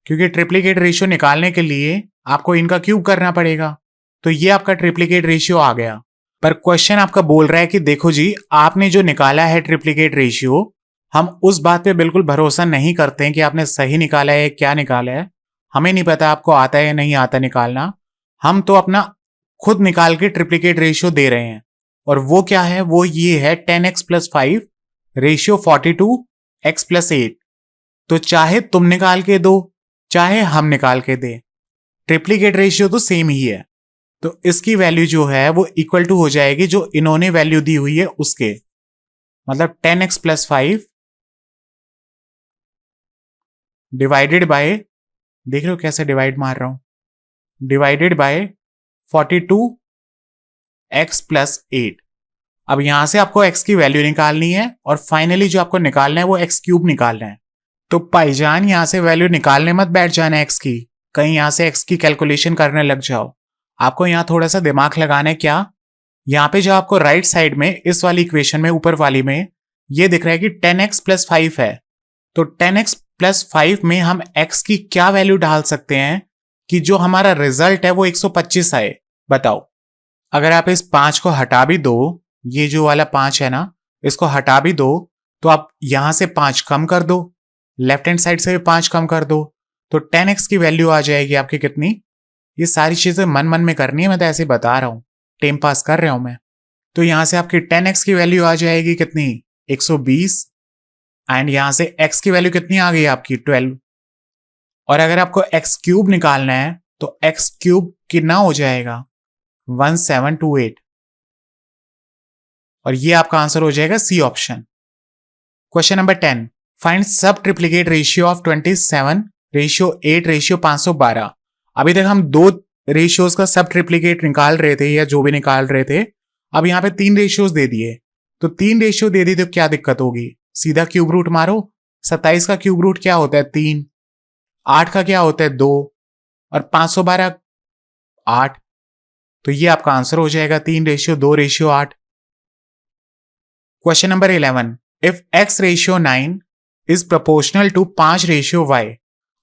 क्योंकि ट्रिप्लीकेट रेशियो निकालने के लिए आपको इनका क्यूब करना पड़ेगा। तो ये आपका ट्रिप्लीकेट रेशियो आ गया। पर क्वेश्चन आपका बोल रहा है कि देखो जी, आपने जो निकाला है ट्रिप्लीकेट रेशियो, हम उस बात पे बिल्कुल भरोसा नहीं करते हैं कि आपने सही निकाला है क्या निकाला है, हमें नहीं पता आपको आता है या नहीं आता निकालना। हम तो अपना खुद निकाल के ट्रिप्लीकेट रेशियो दे रहे हैं, और वो क्या है, वो ये है 10x + 5 रेशियो 42x + 8। तो चाहे तुम निकाल के दो चाहे हम निकाल के दे, ट्रिप्लीकेट रेशियो तो सेम ही है। तो इसकी वैल्यू जो है वो इक्वल टू हो जाएगी जो इन्होंने वैल्यू दी हुई है उसके, मतलब 10x + 5 डिवाइडेड बाय, देख रहे हो कैसे डिवाइड मार रहा हूं, डिवाइडेड बाय 42x + 8। अब यहां से आपको x की वैल्यू निकालनी है और फाइनली जो आपको निकालना है वो x³ निकालना है। तो भाईजान यहां से वैल्यू निकालने मत बैठ जाना x की, कहीं यहां से x की कैलकुलेशन करने लग जाओ। आपको यहां थोड़ा सा दिमाग लगाना है। क्या, यहां पे जो आपको राइट साइड में इस वाली इक्वेशन में ऊपर वाली में ये दिख रहा है कि 10x प्लस 5 है, तो 10x प्लस 5 में हम x की क्या वैल्यू डाल सकते हैं कि जो हमारा रिजल्ट है वो 125 आए? बताओ। अगर आप इस 5 को हटा भी दो, ये जो वाला 5 है ना, इसको हटा भी दो, तो आप यहां से 5 कम कर दो, लेफ्ट हैंड साइड से भी 5 कम कर दो, तो 10x की वैल्यू आ जाएगी आपकी कितनी? ये सारी चीजें मन मन में करनी है, मैं तो ऐसे ही बता रहा हूं, टाइम पास कर रहा हूं मैं। तो यहां से आपकी 10x की वैल्यू आ जाएगी कितनी? 120। एंड यहां से x की वैल्यू कितनी आ गई आपकी? 12। और अगर आपको x क्यूब निकालना है तो x क्यूब कितना हो जाएगा? 1728। और ये आपका आंसर हो जाएगा C option. Question number 10, find sub triplicate ratio of 27 ratio 8 ratio 512। अभी तक हम 2 रेशियोज का सब ट्रिप्लीकेट निकाल रहे थे या जो भी निकाल रहे थे, अब यहां पे 3 रेशियोज दे दिए, तो 3 रेशियो दे दी तो क्या दिक्कत होगी? सीधा क्यूब रूट मारो। 27 का क्यूब रूट क्या होता है? 3। 8 का क्या होता है? 2। और 512 8। तो ये आपका आंसर हो जाएगा 3 ratio 2 ratio 8। Question number 11, if x ratio 9 is proportional to 5 ratio y।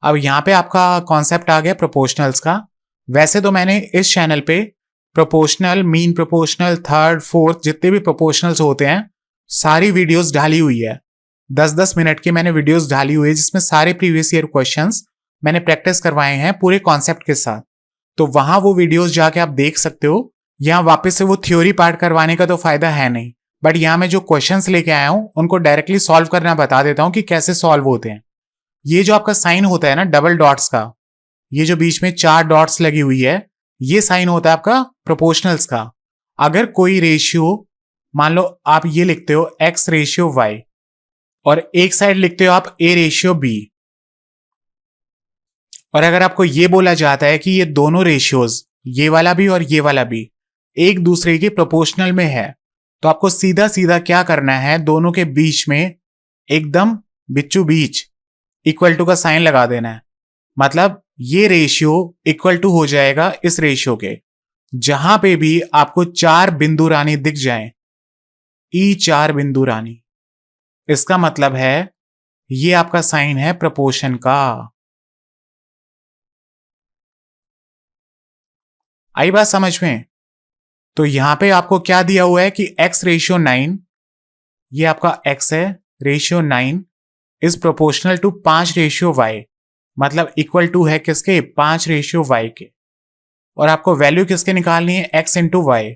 अब यहां पे आपका कॉन्सेप्ट आ गया प्रोपोर्शनल्स का। वैसे तो मैंने इस चैनल पे proportional, mean proportional, third, fourth, जितने भी प्रोपोर्शनल्स होते हैं सारी वीडियोस डाली हुई है। 10-10 मिनट की मैंने वीडियोस डाली हुई है जिसमें सारे प्रीवियस ईयर क्वेश्चंस मैंने प्रैक्टिस करवाए हैं पूरे कॉन्सेप्ट के साथ। तो वहां वो वीडियोस जाके आप देख सकते हो। यहाँ वापस से वो थ्योरी पार्ट करवाने का तो फायदा है नहीं, बट यहां मैं जो क्वेश्चंस लेके आया हूं उनको डायरेक्टली सॉल्व करना बता देता हूं कि कैसे सॉल्व होते हैं। ये जो आपका साइन होता है ना डबल डॉट्स का, ये जो बीच में 4 डॉट्स लगी हुई है, ये साइन होता है आपका प्रोपोर्शनल्स का। अगर कोई रेशियो, मान लो आप ये लिखते हो x रेशियो y और एक साइड लिखते हो आप a रेशियो b, और अगर आपको ये बोला जाता है कि ये दोनों रेशियोज, ये वाला भी और ये वाला भी, एक दूसरे के प्रोपोर्शनल में है, तो आपको सीधा सीधा क्या करना है? दोनों के बीच में एकदम बिच्चू बीच इक्वल टू का साइन लगा देना है। मतलब ये रेशियो इक्वल टू हो जाएगा इस रेशियो के। जहां पे भी आपको 4 बिंदु रानी दिख जाए, ई 4 बिंदु रानी, इसका मतलब है ये आपका साइन है प्रोपोर्शन का। आई बात समझ में? तो यहां पे आपको क्या दिया हुआ है कि x रेशियो 9, ये आपका x है, ratio 9 is proportional to 5 ratio y, मतलब इक्वल टू है किसके? 5 रेशियो y के। और आपको वैल्यू किसके निकालनी है? x into y.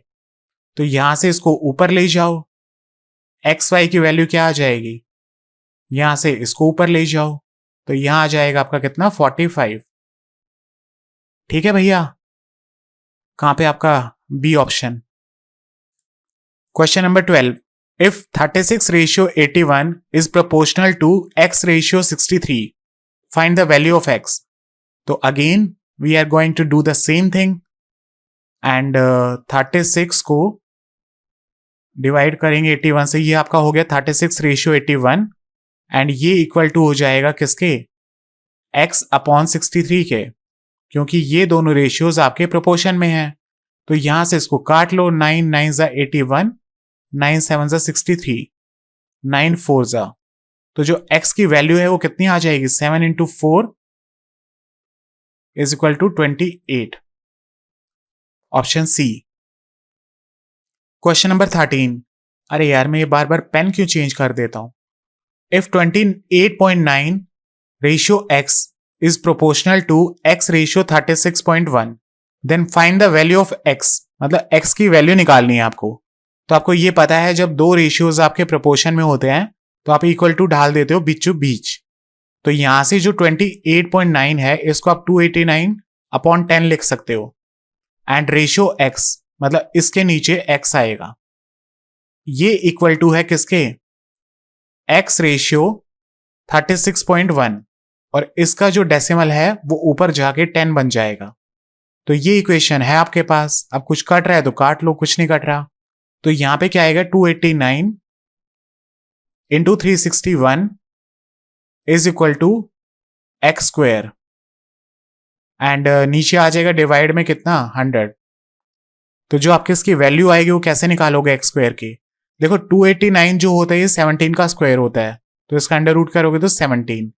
तो यहां से इसको ऊपर ले जाओ, एक्स वाई की वैल्यू क्या आ जाएगी? यहां से इसको ऊपर ले जाओ, तो यहां आ जाएगा आपका कितना? 45। ठीक है भैया? कहां पे आपका B option. Question number 12, if 36 ratio 81 is proportional to x ratio 63, find the value of x। तो again we are going to do the same thing and 36 को डिवाइड करेंगे 81 से, ये आपका हो गया 36 रेशियो 81 एंड ये इक्वल टू हो जाएगा किसके? x अपॉन 63 के, क्योंकि ये दोनों रेशियोज आपके प्रोपोर्शन में हैं। तो यहां से इसको काट लो, 9 9 जा 81, 9 7 जा 63, 9 4 जा, तो जो x की वैल्यू है वो कितनी आ जाएगी? 7 into 4 is equal to 28। Option C. Question number 13, अरे यार मैं ये बार बार पेन क्यों चेंज कर देता हूं। If 28.9 ratio x is proportional to x ratio 36.1, then find the value of x। मतलब x की वैल्यू निकालनी है आपको। तो आपको ये पता है जब 2 रेशियोज आपके प्रोपोर्शन में होते हैं तो आप इक्वल टू डाल देते हो बीचों बीच। तो यहां से जो 28.9 है इसको आप 289 अपॉन 10 लिख सकते हो, एंड रेशियो x मतलब इसके नीचे x आएगा। ये इक्वल टू है किसके? x रेशियो 36.1, और इसका जो डेसिमल है वो ऊपर जाके 10 बन जाएगा। तो ये इक्वेशन है आपके पास। अब कुछ कट रहा है तो काट लो, कुछ नहीं कट रहा। तो यहां पे क्या आएगा? 289 into 361 is equal to x square, and नीचे आ जाएगा डिवाइड में कितना? 100। तो जो आपकी इसकी वैल्यू आएगी वो कैसे निकालोगे एक्स स्क्वायर की? देखो 289 जो होता है ये 17 का स्क्वायर होता है, तो इसका अंडर रूट करोगे तो 17।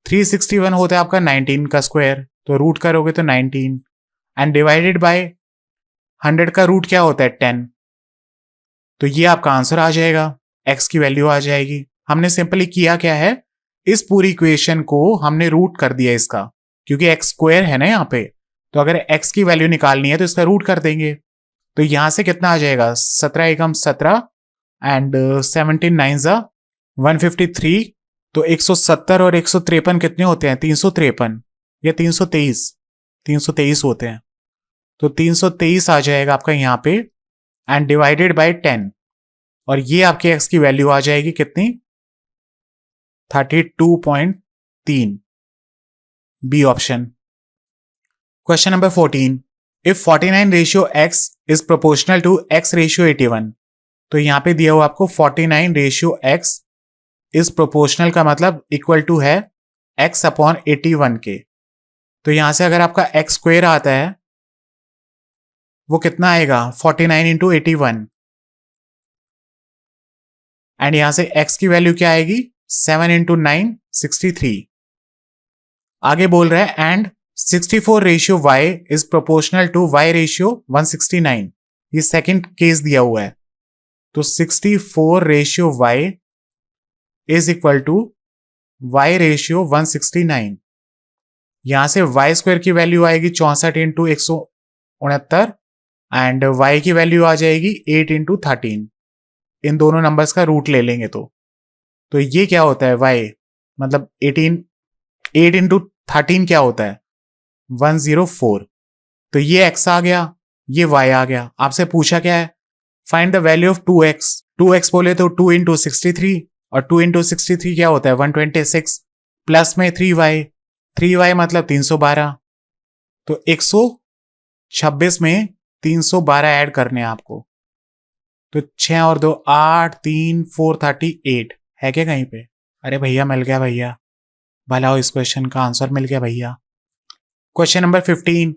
361 होता है आपका 19 का स्क्वायर, तो रूट करोगे तो 19 एंड डिवाइडेड बाय 100 का रूट क्या होता है 10। तो ये आपका आंसर आ जाएगा, x की वैल्यू आ जाएगी। हमने सिंपली किया क्या है, इस पूरी इक्वेशन को हमने रूट कर दिया इसका, क्योंकि x स्क्वायर है ना यहाँ पे, तो अगर x की वैल्यू निकालनी है तो इसका रूट कर देंगे। तो यहां से कितना आ जाएगा, 17 एकम 17 एंड 17 9 जा 153। तो 170 और 153 कितने होते हैं, 353 या 323, 323 होते हैं। तो 323 आ जाएगा आपका यहाँ पे एंड डिवाइडेड बाय 10, और ये आपके x की वैल्यू आ जाएगी कितनी, 32.3, B option. Question number 14, if 49 ratio x is proportional to x ratio 81। तो यहां पे दिया हुआ आपको 49 रेशियो x इज प्रोपोर्शनल का मतलब इक्वल टू है x अपॉन 81 के। तो यहां से अगर आपका x स्क्वायर आता है वो कितना आएगा, 49 इंटू 81, एंड यहां से x की वैल्यू क्या आएगी, 7 इंटू 9 63। आगे बोल रहा है and 64 ratio y is proportional to y ratio 169। ये सेकंड केस दिया हुआ है, तो 64 ratio y is equal to y ratio 169। यहां से y स्क्वायर की वैल्यू आएगी 64 इंटू 169 एंड y की वैल्यू आ जाएगी 8 इंटू 13। इन दोनों नंबर्स का रूट ले लेंगे तो ये क्या होता है y, मतलब 18, 8 इंटू 13 क्या होता है 104। तो ये x आ गया, ये y आ गया। आपसे पूछा क्या है, find the value of 2x। 2x बोले तो 2 इंटू 63, और 2 इंटू 63 क्या होता है 126, प्लस में 3y, 3y मतलब 312। तो 126 में 312 ऐड करने हैं आपको, तो 6 और 2 8, 3 4 38 है क्या कहीं पे। अरे भैया मिल गया भैया, भला हो, इस क्वेश्चन का आंसर मिल गया भैया। Question number 15,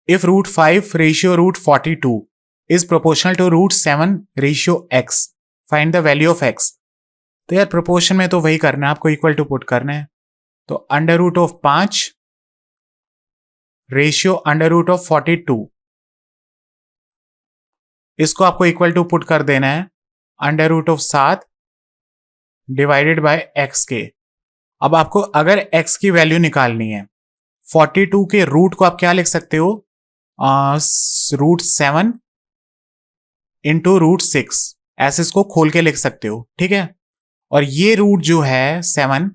if root 5 ratio root 42 is proportional to root 7 ratio x, find the value of x। तो यार प्रोपोर्शन में तो वही करना है आपको, इक्वल टू पुट करना है। तो under root of 5 ratio under root of 42, इसको आपको इक्वल टू पुट कर देना है under root of 7 divided by x के। अब आपको अगर x की वैल्यू निकालनी है, 42 के रूट को आप क्या लिख सकते हो, रूट 7 इंटू रूट 6, ऐसे इसको खोल के लिख सकते हो, ठीक है। और ये रूट जो है 7,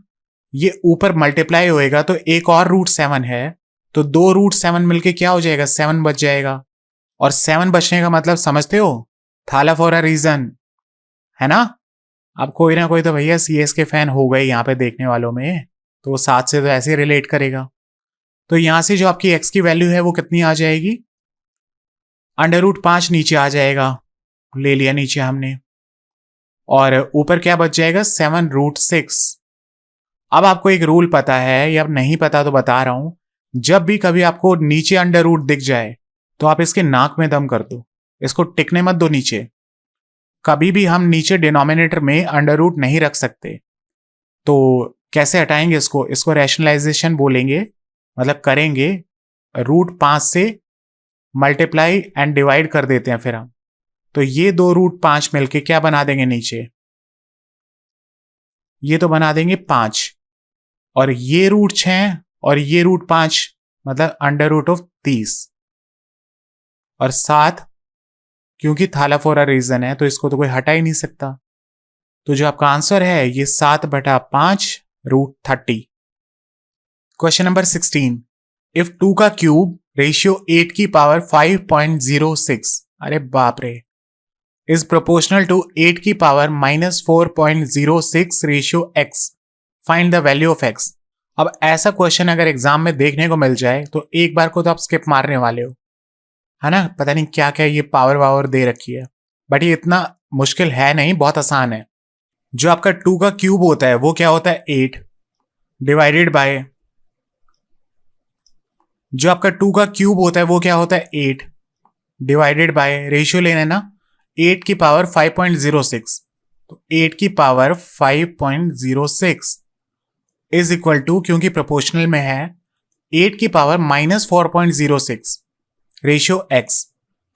ये ऊपर मल्टीप्लाई होएगा तो एक और रूट 7 है, तो 2 रूट 7 मिलके क्या हो जाएगा, 7 बच जाएगा। और 7 बचने का मतलब समझते हो, थाला फॉर अ रीजन, है ना। अब कोई ना कोई तो भैया CS के फैन हो गए यहाँ पे देखने वालों में, तो वो 7 से तो ऐसे रिलेट करेगा। तो यहां से जो आपकी x की वैल्यू है वो कितनी आ जाएगी, अंडर रूट 5 नीचे आ जाएगा, ले लिया नीचे हमने, और ऊपर क्या बच जाएगा 7 रूट 6। अब आपको एक रूल पता है या नहीं पता तो बता रहा हूं, जब भी कभी आपको नीचे अंडर रूट दिख जाए तो आप इसके नाक में दम कर दो, इसको टिकने मत दो नीचे। कभी भी हम नीचे डिनोमिनेटर में अंडर रूट नहीं रख सकते, तो कैसे हटाएंगे इसको रैशनलाइजेशन बोलेंगे, मतलब करेंगे रूट 5 से मल्टीप्लाई एंड डिवाइड कर देते हैं फिर हम। तो ये 2 रूट 5 मिलके क्या बना देंगे नीचे, ये तो बना देंगे 5, और ये रूट 6 और ये रूट 5 मतलब अंडर रूट ऑफ 30, और 7 क्योंकि थाला फॉर अ रीजन है तो इसको तो कोई हटा ही नहीं सकता। तो जो आपका आंसर है ये 7/5 रूट 30। क्वेश्चन नंबर 16, इफ 2 का क्यूब रेशियो 8 की पावर 5.06, अरे बाप रे, इज प्रोपोर्शनल टू 8 की power -4.06 ratio x, find the value of x। अब ऐसा क्वेश्चन अगर एग्जाम में देखने को मिल जाए तो एक बार को तो आप स्किप मारने वाले हो, है ना। पता नहीं क्या क्या ये पावर वावर दे रखी है, बट ये इतना मुश्किल है नहीं, बहुत आसान है। जो आपका 2 का क्यूब होता है वो क्या होता है 8, डिवाइडेड बाय, जो आपका 2 का क्यूब होता है वो क्या होता है 8, डिवाइडेड बाय, रेशियो लेना है ना, 8 की पावर 5.06, तो 8 की पावर 5.06 इज इक्वल टू, क्योंकि प्रोपोर्शनल में है, 8 की पावर -4.06 रेशियो x।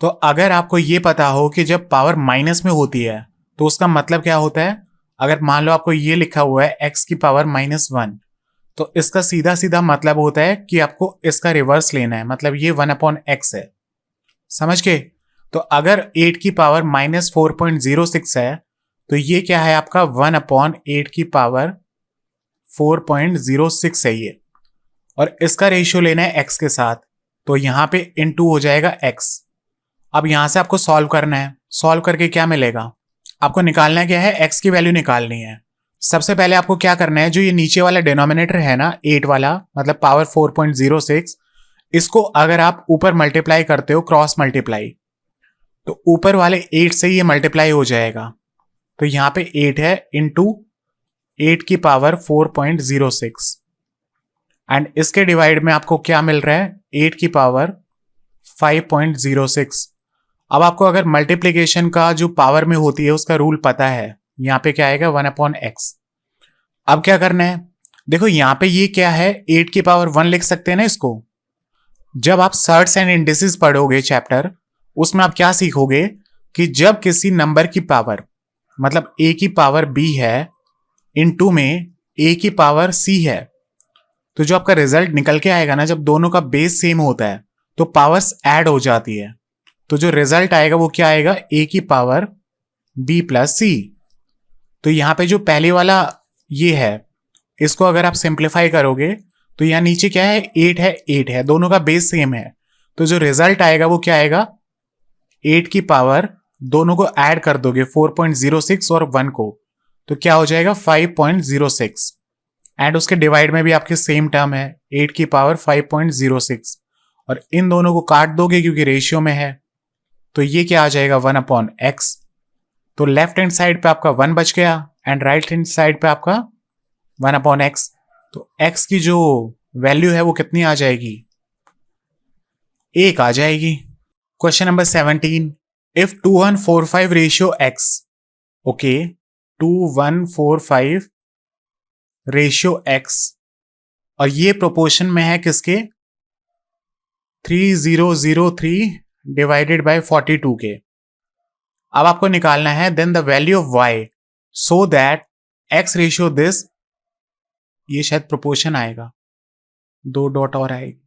तो अगर आपको ये पता हो कि जब पावर माइनस में होती है तो उसका मतलब क्या होता है, अगर मान लो आपको ये लिखा हुआ है x की पावर -1, तो इसका सीधा सीधा मतलब होता है कि आपको इसका रिवर्स लेना है, मतलब ये 1/x है। समझ के? तो अगर 8 की पावर -4.06 है तो ये क्या है आपका 1/8 की पावर 4.06 है ये, और इसका रेशियो लेना है x के साथ, तो यहां पे इनटू हो जाएगा x। अब यहां से आपको सॉल्व करना है, सॉल्व करके क्या मिलेगा, आपको निकालना क्या है, x की वैल्यू निकालनी है। सबसे पहले आपको क्या करना है, जो ये नीचे वाला डिनोमिनेटर है ना 8 वाला, मतलब पावर 4.06, इसको अगर आप ऊपर मल्टीप्लाई करते हो क्रॉस मल्टीप्लाई, तो ऊपर वाले 8 से ये मल्टीप्लाई हो जाएगा। तो यहां पे 8 है इंटू 8 की पावर 4.06, एंड इसके डिवाइड में आपको क्या मिल रहा है, 8 की पावर 5.06। अब आपको अगर मल्टीप्लीकेशन का जो पावर में होती है उसका रूल पता है, यहां पे क्या आएगा 1/x। अब क्या करना है, देखो यहां पे ये क्या है, 8 की पावर 1 लिख सकते हैं ना इसको। जब आप सर्ट्स एंड इंडिसेस पढ़ोगे चैप्टर, उसमें आप क्या सीखोगे कि जब किसी नंबर की पावर, मतलब a की पावर b है इनटू में a की पावर c है, तो जो आपका रिजल्ट निकल के आएगा ना, जब दोनों का बेस सेम होता है तो पावर्स ऐड हो जाती है, तो जो रिजल्ट आएगा वो क्या आएगा, a की पावर b प्लस c। तो यहां पे जो पहले वाला ये है, इसको अगर आप सिंप्लीफाई करोगे तो यहां नीचे क्या है, 8 है, 8 है, दोनों का बेस सेम है, तो जो रिजल्ट आएगा वो क्या आएगा, 8 की पावर, दोनों को ऐड कर दोगे 4.06 और 1 को, तो क्या हो जाएगा 5.06, एंड उसके डिवाइड में भी आपके सेम टर्म है 8 की पावर 5.06, और इन दोनों को काट दोगे क्योंकि रेशियो में है, तो ये क्या आ जाएगा 1/x। तो लेफ्ट हैंड साइड पे आपका 1 बच गया एंड राइट हैंड साइड पे आपका 1/x। तो x की जो वैल्यू है वो कितनी आ जाएगी, 1 आ जाएगी। Question number 17, if 2145 ratio x, okay 2145 ratio x, और ये प्रोपोर्शन में है किसके, 3003 डिवाइडेड बाय 42 के। अब आपको निकालना है then the value of y so that x ratio this, ये शायद प्रोपोर्शन आएगा, 2 डॉट और आएगी,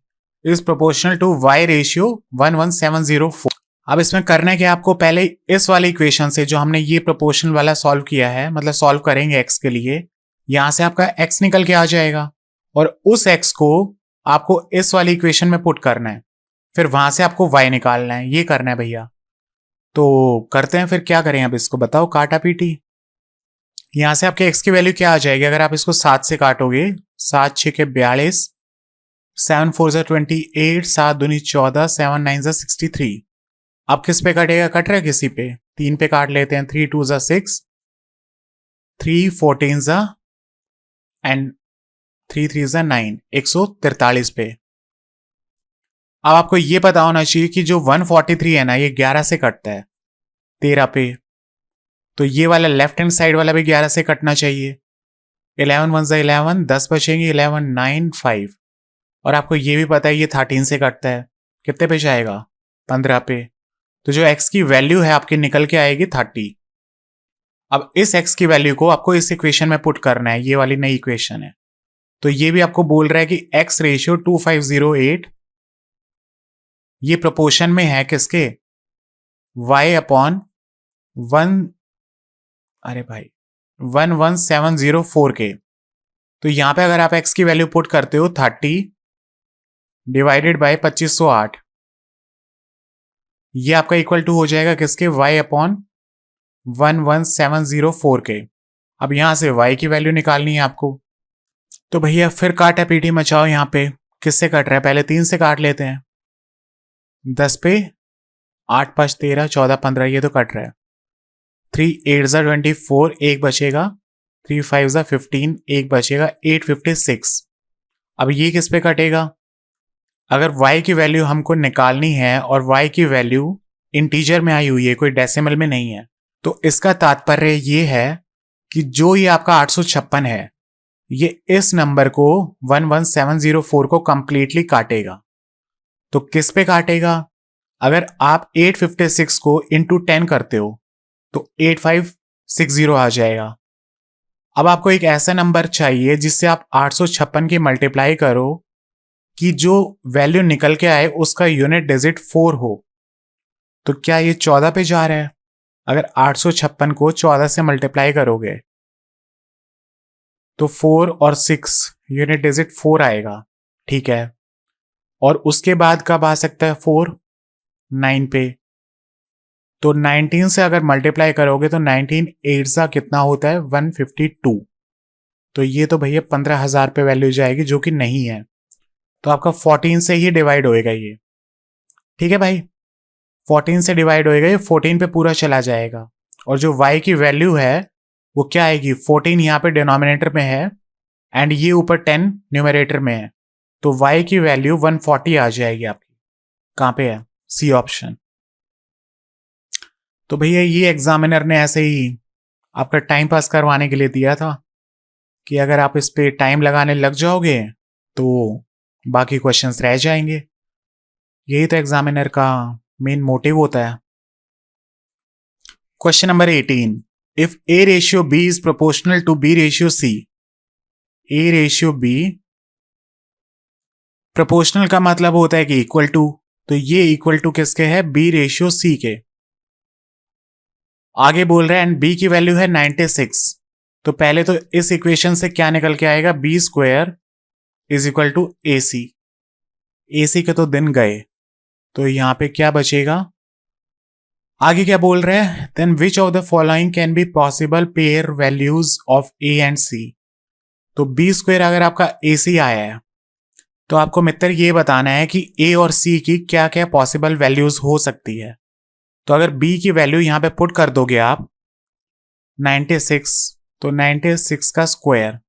is proportional to y ratio 11704। अब इसमें करना है कि आपको पहले इस वाले इक्वेशन से, जो हमने ये प्रोपोर्शन वाला सॉल्व किया है, मतलब सॉल्व करेंगे x के लिए, यहां से आपका x निकल के आ जाएगा, और उस x को आपको इस वाली इक्वेशन में पुट करना है, फिर वहां से आपको y निकालना है, ये करना है भैया। तो करते हैं, फिर क्या करें, अब इसको बताओ, काटा पीटी। यहां से आपके x की वैल्यू क्या आ जाएगी, अगर आप इसको 7 से काटोगे, 7 6 के 42, 7 4 जा 28, 7 दूनी 14, 7 9 जा 63। अब किस पे कटेगा, कट रहा है किसी पे, 3 पे काट लेते हैं, 3 2 जा 6, 3 14 जा एंड 3 3 जा 9, 143 पे। अब आपको ये पता होना चाहिए कि जो 143 है ना, ये 11 से कटता है 13 पे, तो ये वाला लेफ्ट हैंड साइड वाला भी 11 से कटना चाहिए। 11 1 जा 11, 10 बचेंगे, 11 9 5, और आपको ये भी पता है ये 13 से कटता है, कितने पे जाएगा, 15 पे, तो जो x की वैल्यू है आपकी निकल के आएगी 30। अब इस x की वैल्यू को आपको इस इक्वेशन में पुट करना है, ये वाली नई इक्वेशन है, तो ये भी आपको बोल रहा है कि x रेशियो 2508 ये प्रोपोर्शन में है किसके, y/1, अरे भाई 11704 के। तो यहां पे अगर आप x की वैल्यू पुट करते हो 30 डिवाइडेड बाय 2508, ये आपका इक्वल टू हो जाएगा किसके, y/11704 के। अब यहां से y की वैल्यू निकालनी है आपको, तो भैया फिर काटा पीटी मचाओ। यहां पे किससे कट रहा है, पहले 3 से काट लेते हैं, 10 पे 8 5 13 14 15, ये तो कट रहा है, 3 8 जा 24, एक बचेगा, 3 5 जा 15, एक बचेगा, 856। अब ये किस पे कटेगा, अगर y की वैल्यू हमको निकालनी है और y की वैल्यू इंटीजर में आई हुई है, कोई डेसिमल में नहीं है। तो इसका तात्पर्य ये है कि जो ये आपका 856 है, ये इस नंबर को 11704 को कंप्लीटली काटेगा। तो किस पे काटेगा? अगर आप 856 को इंटू 10 करते हो तो 8560 आ जाएगा। अब आपको एक ऐसा नंबर चाहिए जिससे आप 856 की मल्टीप्लाई करो कि जो वैल्यू निकल के आए उसका यूनिट डिजिट 4 हो। तो क्या ये 14 पे जा रहा है? अगर 856 को 14 से मल्टीप्लाई करोगे तो 4 और 6 यूनिट डिजिट 4 आएगा, ठीक है। और उसके बाद कब आ सकता है 4? 9 पे। तो 19 से अगर मल्टीप्लाई करोगे तो 19 8 सा कितना होता है? 152। तो ये तो भैया 15,000 पे वैल्यू जाएगी, जो कि नहीं है। तो आपका 14 से ही डिवाइड होएगा ये, ठीक है भाई। 14 से डिवाइड होएगा, ये 14 पे पूरा चला जाएगा। और जो y की वैल्यू है वो क्या आएगी? 14 यहाँ पे डिनोमिनेटर में है एंड ये ऊपर 10 न्यूमरेटर में है। तो y की वैल्यू 140 आ जाएगी आपकी। कहाँ पे है? C option. तो भैया ये एग्जामिनर ने ऐसे ही आपका टाइम पास करवाने के लिए दिया था कि अगर आप इस पे टाइम लगाने लग जाओगे तो बाकी क्वेश्चंस रह जाएंगे। यही तो एग्जामिनर का मेन मोटिव होता है। Question number 18, if A ratio B is proportional to B ratio C। A ratio B proportional का मतलब होता है कि इक्वल टू, तो ये इक्वल टू किसके है? B रेशियो C के। आगे बोल रहे हैं एंड B की वैल्यू है 96। तो पहले तो इस इक्वेशन से क्या निकल के आएगा? B square is equal to AC। AC के तो दिन गए, तो यहां पे क्या बचेगा? आगे क्या बोल रहे हैं? Then which of the following can be possible pair values of A and C। तो B स्क्वायर अगर आपका AC आया है तो आपको मित्र ये बताना है कि A और C की क्या क्या पॉसिबल वैल्यूज हो सकती है। तो अगर B की वैल्यू यहां पे पुट कर दोगे आप 96, तो 96 का स्क्वायर,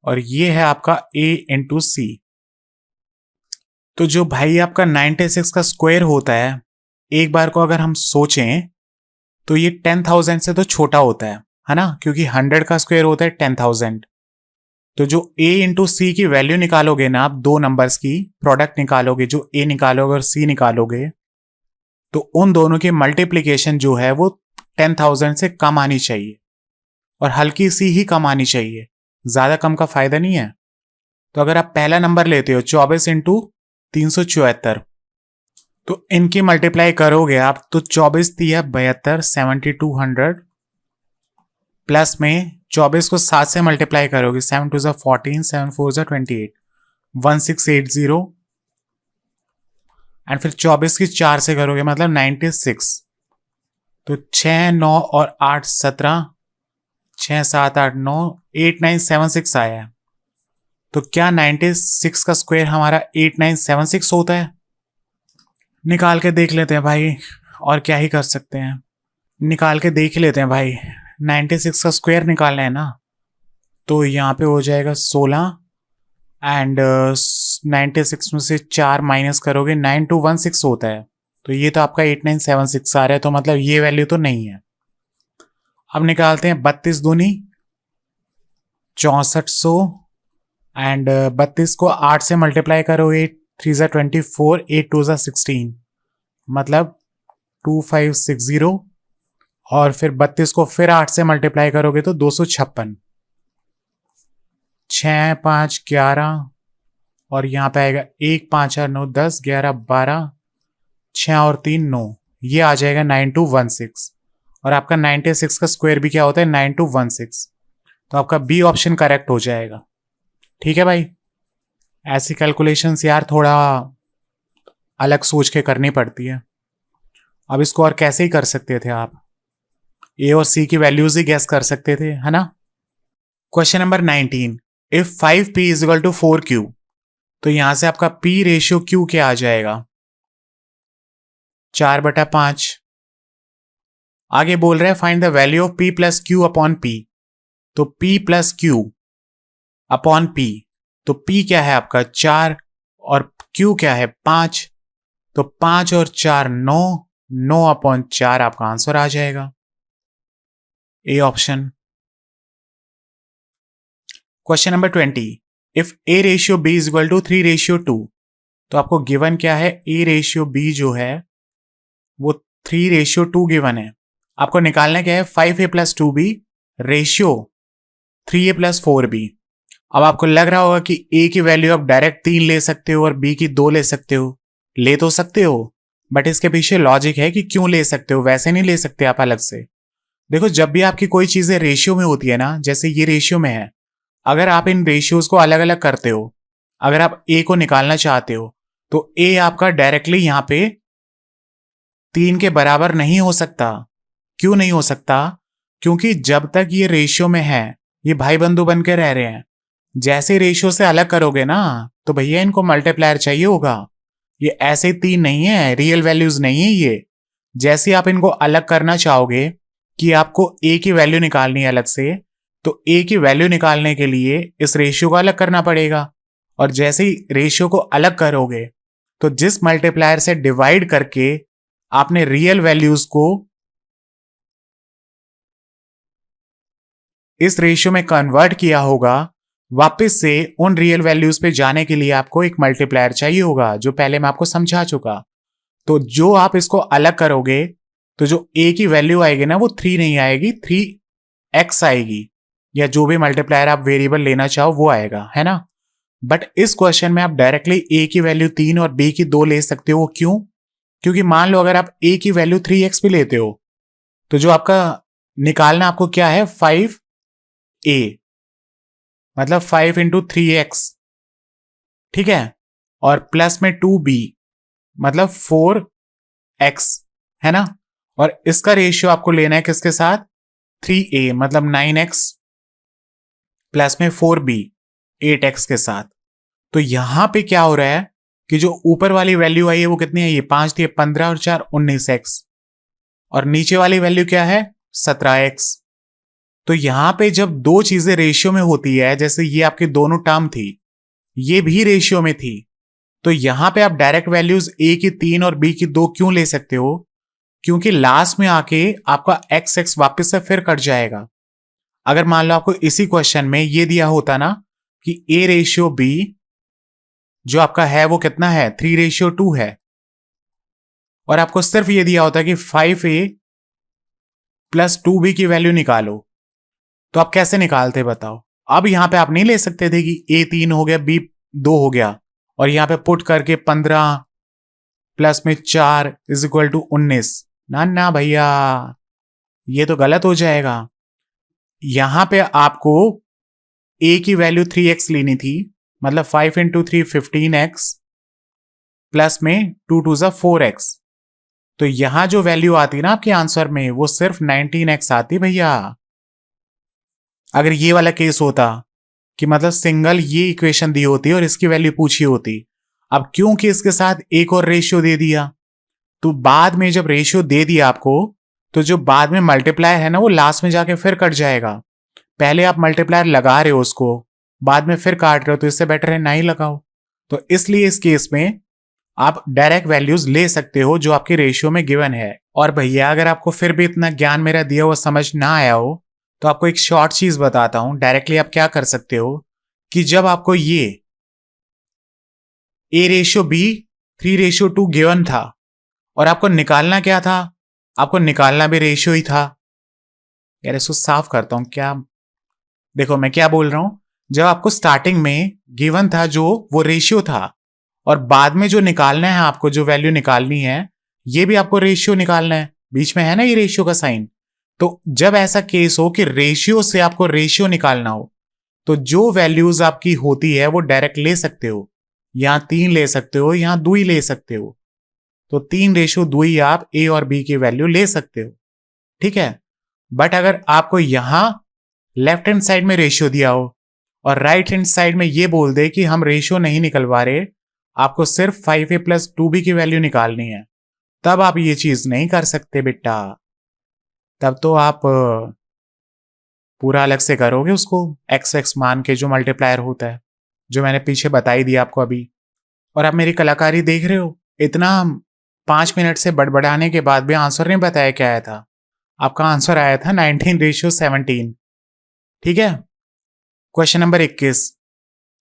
और ये है आपका A इंटू C। तो जो भाई आपका 96 का स्क्वायर होता है, एक बार को अगर हम सोचें तो ये 10,000 से तो छोटा होता है ना, क्योंकि 100 का स्क्वायर होता है 10,000। तो जो A इंटू सी की वैल्यू निकालोगे ना, आप दो नंबर्स की प्रोडक्ट निकालोगे, जो A निकालोगे और C निकालोगे, तो उन दोनों की मल्टीप्लीकेशन जो है वो 10,000 से कम आनी चाहिए, और हल्की सी ही कम आनी चाहिए, ज्यादा कम का फायदा नहीं है। तो अगर आप पहला नंबर लेते हो 24 इंटू 374, तो इनकी मल्टीप्लाई करोगे आप तो 24 दिया 72, 7200, प्लस में 24 को 7 से मल्टीप्लाई करोगे, 7 2 14, 7 4 28, 1680, एंड फिर 24 की 4 से करोगे मतलब 96। तो 6 9 और 8 17, 6 7 8 9, 8976 आया है। तो क्या 96 का स्क्वायर हमारा 8976 होता है? निकाल के देख लेते हैं भाई, और क्या ही कर सकते हैं, निकाल के देख लेते हैं भाई। 96 का स्क्वायर निकालना है ना, तो यहाँ पे हो जाएगा 16 एंड 96 में से 4 माइनस करोगे 9216 होता है। तो ये तो आपका 8976 आ रहा है, तो मतलब ये वैल्यू तो नहीं है। अब निकालते हैं 32 दूनी 6400 एंड 32 को 8 से मल्टीप्लाई करो, 8 3 24, 8 2 16, मतलब 2560, और फिर 32 को फिर 8 से मल्टीप्लाई करोगे तो 256, 6 5 11, और यहाँ पे आएगा 1 5 8 9 10 11 12, 6 और 3 9, ये आ जाएगा 9216। और आपका 96 का स्क्वायर भी क्या होता है? 9216। तो आपका बी ऑप्शन करेक्ट हो जाएगा। ठीक है भाई, ऐसी कैलकुलेशंस यार थोड़ा अलग सोच के करनी पड़ती है। अब इसको और कैसे ही कर सकते थे आप, ए और सी की वैल्यूज ही गैस कर सकते थे, है ना। Question number 19, if 5p is equal to 4q, तो यहां से आपका p रेशियो q क्या आ जाएगा? 4/5। आगे बोल रहे हैं find the value of p plus Q upon p। तो p plus Q upon p, तो p क्या है आपका 4 और q क्या है 5, तो 5 और 4 9, 9/4 आपका आंसर आ जाएगा, A option. Question number 20, if A ratio B is equal to 3:2, तो आपको गिवन क्या है, A रेशियो B जो है वो 3:2 गिवन है। आपको निकालना क्या है, 5A + 2B ratio 3A + 4B। अब आपको लग रहा होगा कि A की वैल्यू आप डायरेक्ट 3 ले सकते हो और B की 2 ले सकते हो। ले तो सकते हो, बट इसके पीछे लॉजिक है कि क्यों ले सकते हो, वैसे नहीं ले सकते आप अलग से। देखो, जब भी आपकी कोई चीजें रेशियो में होती है ना, जैसे ये रेशियो में है, अगर आप इन रेशियोज को अलग अलग करते हो, अगर आप A को निकालना चाहते हो, तो A आपका डायरेक्टली यहां पे 3 के बराबर नहीं हो सकता। क्यों नहीं हो सकता? क्योंकि जब तक ये रेशियो में है, ये भाई बंधु बन के रह रहे हैं। जैसे रेशियो से अलग करोगे ना, तो भैया इनको मल्टीप्लायर चाहिए होगा। ये ऐसे 3 नहीं है, रियल वैल्यूज नहीं है ये। जैसे आप इनको अलग करना चाहोगे कि आपको A की वैल्यू निकालनी है अलग से, तो A की वैल्यू निकालने के लिए इस रेशियो को अलग करना पड़ेगा। और जैसे ही रेशियो को अलग करोगे, तो जिस मल्टीप्लायर से डिवाइड करके आपने रियल वैल्यूज को इस रेशियो में कन्वर्ट किया होगा, वापस से उन रियल वैल्यूज पे जाने के लिए आपको एक मल्टीप्लायर चाहिए होगा, जो पहले मैं आपको समझा चुका। तो जो आप इसको अलग करोगे, तो जो A की वैल्यू आएगी ना, वो 3 नहीं आएगी, 3x आएगी, या जो भी मल्टीप्लायर आप वेरिएबल लेना चाहो वो आएगा, है ना। बट इस क्वेश्चन में आप डायरेक्टली A की वैल्यू 3 और B की 2 ले सकते हो। क्यों? क्योंकि मान लो अगर आप A की वैल्यू 3x भी लेते हो, तो जो आपका निकालना आपको क्या है, 5A, मतलब 5 × 3x, ठीक है, और प्लस में 2B, मतलब 4x, है ना। और इसका रेशियो आपको लेना है किसके साथ, 3A, मतलब 9x, प्लस में 4B 8x के साथ। तो यहां पे क्या हो रहा है कि जो ऊपर वाली वैल्यू आई है वो कितनी है, ये 5 थी, 15 और 4 19x, और नीचे वाली वैल्यू क्या है, 17x। तो यहां पे जब दो चीजें रेशियो में होती है, जैसे ये आपकी दोनों टर्म थी, ये भी रेशियो में थी, तो यहां पे आप डायरेक्ट वैल्यूज A की 3 और B की 2 क्यों ले सकते हो? क्योंकि लास्ट में आके आपका x वापस से फिर कट जाएगा। अगर मान लो आपको इसी क्वेश्चन में ये दिया होता ना कि A रेशियो B जो आपका है वो कितना है, 3:2 है, और आपको सिर्फ ये दिया होता कि 5A + 2B की वैल्यू निकालो, तो आप कैसे निकालते बताओ। अब यहां पे आप नहीं ले सकते थे कि A 3 हो गया, B 2 हो गया, और यहां पे पुट करके 15 प्लस में 4 = 19। ना ना भैया, ये तो गलत हो जाएगा। यहां पे आपको A की वैल्यू 3x लेनी थी, मतलब 5 × 3 15x, प्लस में 2 2 = 4x। तो यहां जो वैल्यू आती ना आपके आंसर में, वो सिर्फ 19x आती भैया। अगर ये वाला केस होता कि मतलब सिंगल ये इक्वेशन दी होती और इसकी वैल्यू पूछी होती, अब क्योंकि इसके साथ एक और रेशियो दे दिया, तो बाद में जब रेशियो दे दिया आपको, तो जो बाद में मल्टीप्लायर है ना, वो लास्ट में जाके फिर कट जाएगा। पहले आप मल्टीप्लायर लगा रहे हो उसको, बाद में फिर काट रहे हो, तो इससे बेटर है ना ही लगाओ। तो इसलिए इस केस में आप डायरेक्ट वैल्यूज ले सकते हो जो आपके रेशियो में गिवन है। और भैया अगर आपको फिर भी इतना ज्ञान मेरा दिया हुआ समझ ना आया हो, तो आपको एक शॉर्ट चीज बताता हूं। डायरेक्टली आप क्या कर सकते हो कि जब आपको ये A रेशियो B 3:2 गिवन था, और आपको निकालना क्या था, आपको निकालना भी रेशियो ही था। यार इसको साफ करता हूं क्या, देखो मैं क्या बोल रहा हूं। जब आपको स्टार्टिंग में गिवन था जो वो रेशियो था, और बाद में जो निकालना है आपको, जो वैल्यू निकालनी है, ये भी आपको रेशियो निकालना है। बीच में है ना ये रेशियो का साइन। तो जब ऐसा केस हो कि रेशियो से आपको रेशियो निकालना हो, तो जो वैल्यूज आपकी होती है वो डायरेक्ट ले सकते हो। यहां 3 ले सकते हो, यहां 2 ही ले सकते हो। तो 3:2 ही आप A और B की वैल्यू ले सकते हो, ठीक है। बट अगर आपको यहां लेफ्ट हैंड साइड में रेशियो दिया हो और राइट हैंड साइड में ये बोल दे कि हम रेशियो नहीं निकलवा रहे, आपको सिर्फ 5A + 2B की वैल्यू निकालनी है, तब आप ये चीज नहीं कर सकते बेटा। तब तो आप पूरा अलग से करोगे उसको, x मान के जो मल्टीप्लायर होता है, जो मैंने पीछे बताई दिया आपको अभी। और आप मेरी कलाकारी देख रहे हो, इतना 5 मिनट से बड़बड़ाने के बाद भी आंसर नहीं बताया क्या आया था। आपका आंसर आया था 19:17। ठीक है। क्वेश्चन नंबर 21,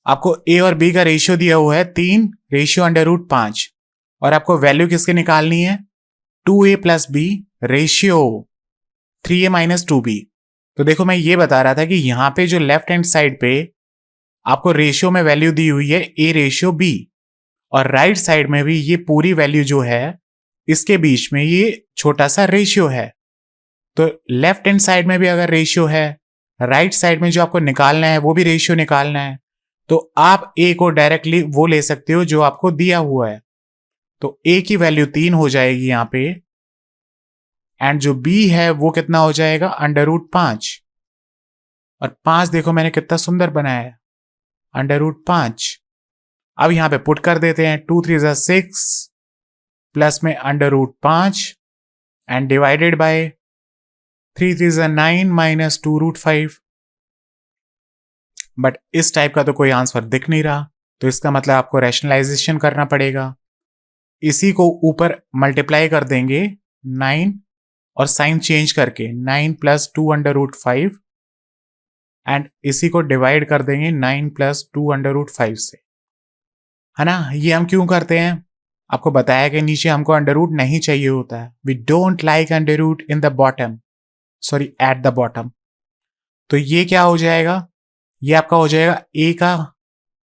आपको ए और बी का रेशियो दिया हुआ है 3/√5 और आपको वैल्यू किसकी निकालनी है 2a + b ratio 3a - 2b। तो देखो मैं ये बता रहा था कि यहां पे जो लेफ्ट हैंड साइड पे आपको रेशियो में वैल्यू दी हुई है a/b और राइट साइड में भी ये पूरी वैल्यू जो है इसके बीच में ये छोटा सा रेशियो है। तो लेफ्ट हैंड साइड में भी अगर रेशियो है, राइट साइड में जो आपको निकालना है वो भी रेशियो निकालना है, तो आप a को डायरेक्टली वो ले सकते हो जो आपको दिया हुआ है। तो a की वैल्यू 3 हो जाएगी यहां पे एंड जो b है वो कितना हो जाएगा √5 और 5 देखो मैंने कितना सुंदर बनाया है √5। अब यहां पे पुट कर देते हैं 2 3 6 प्लस में √5 एंड डिवाइडेड बाय 3 3 9 - 2√5। बट इस टाइप का तो कोई आंसर दिख नहीं रहा, तो इसका मतलब आपको रैशनलाइजेशन करना पड़ेगा। इसी को ऊपर मल्टीप्लाई कर देंगे 9 और साइन चेंज करके 9 + 2√5 एंड इसी को डिवाइड कर देंगे 9 + 2√5 से, है ना। ये हम क्यों करते हैं, आपको बताया कि नीचे हमको अंडर नहीं चाहिए होता है। We don't like under in the bottom, sorry at the bottom. तो ये क्या हो जाएगा, ये आपका हो जाएगा a का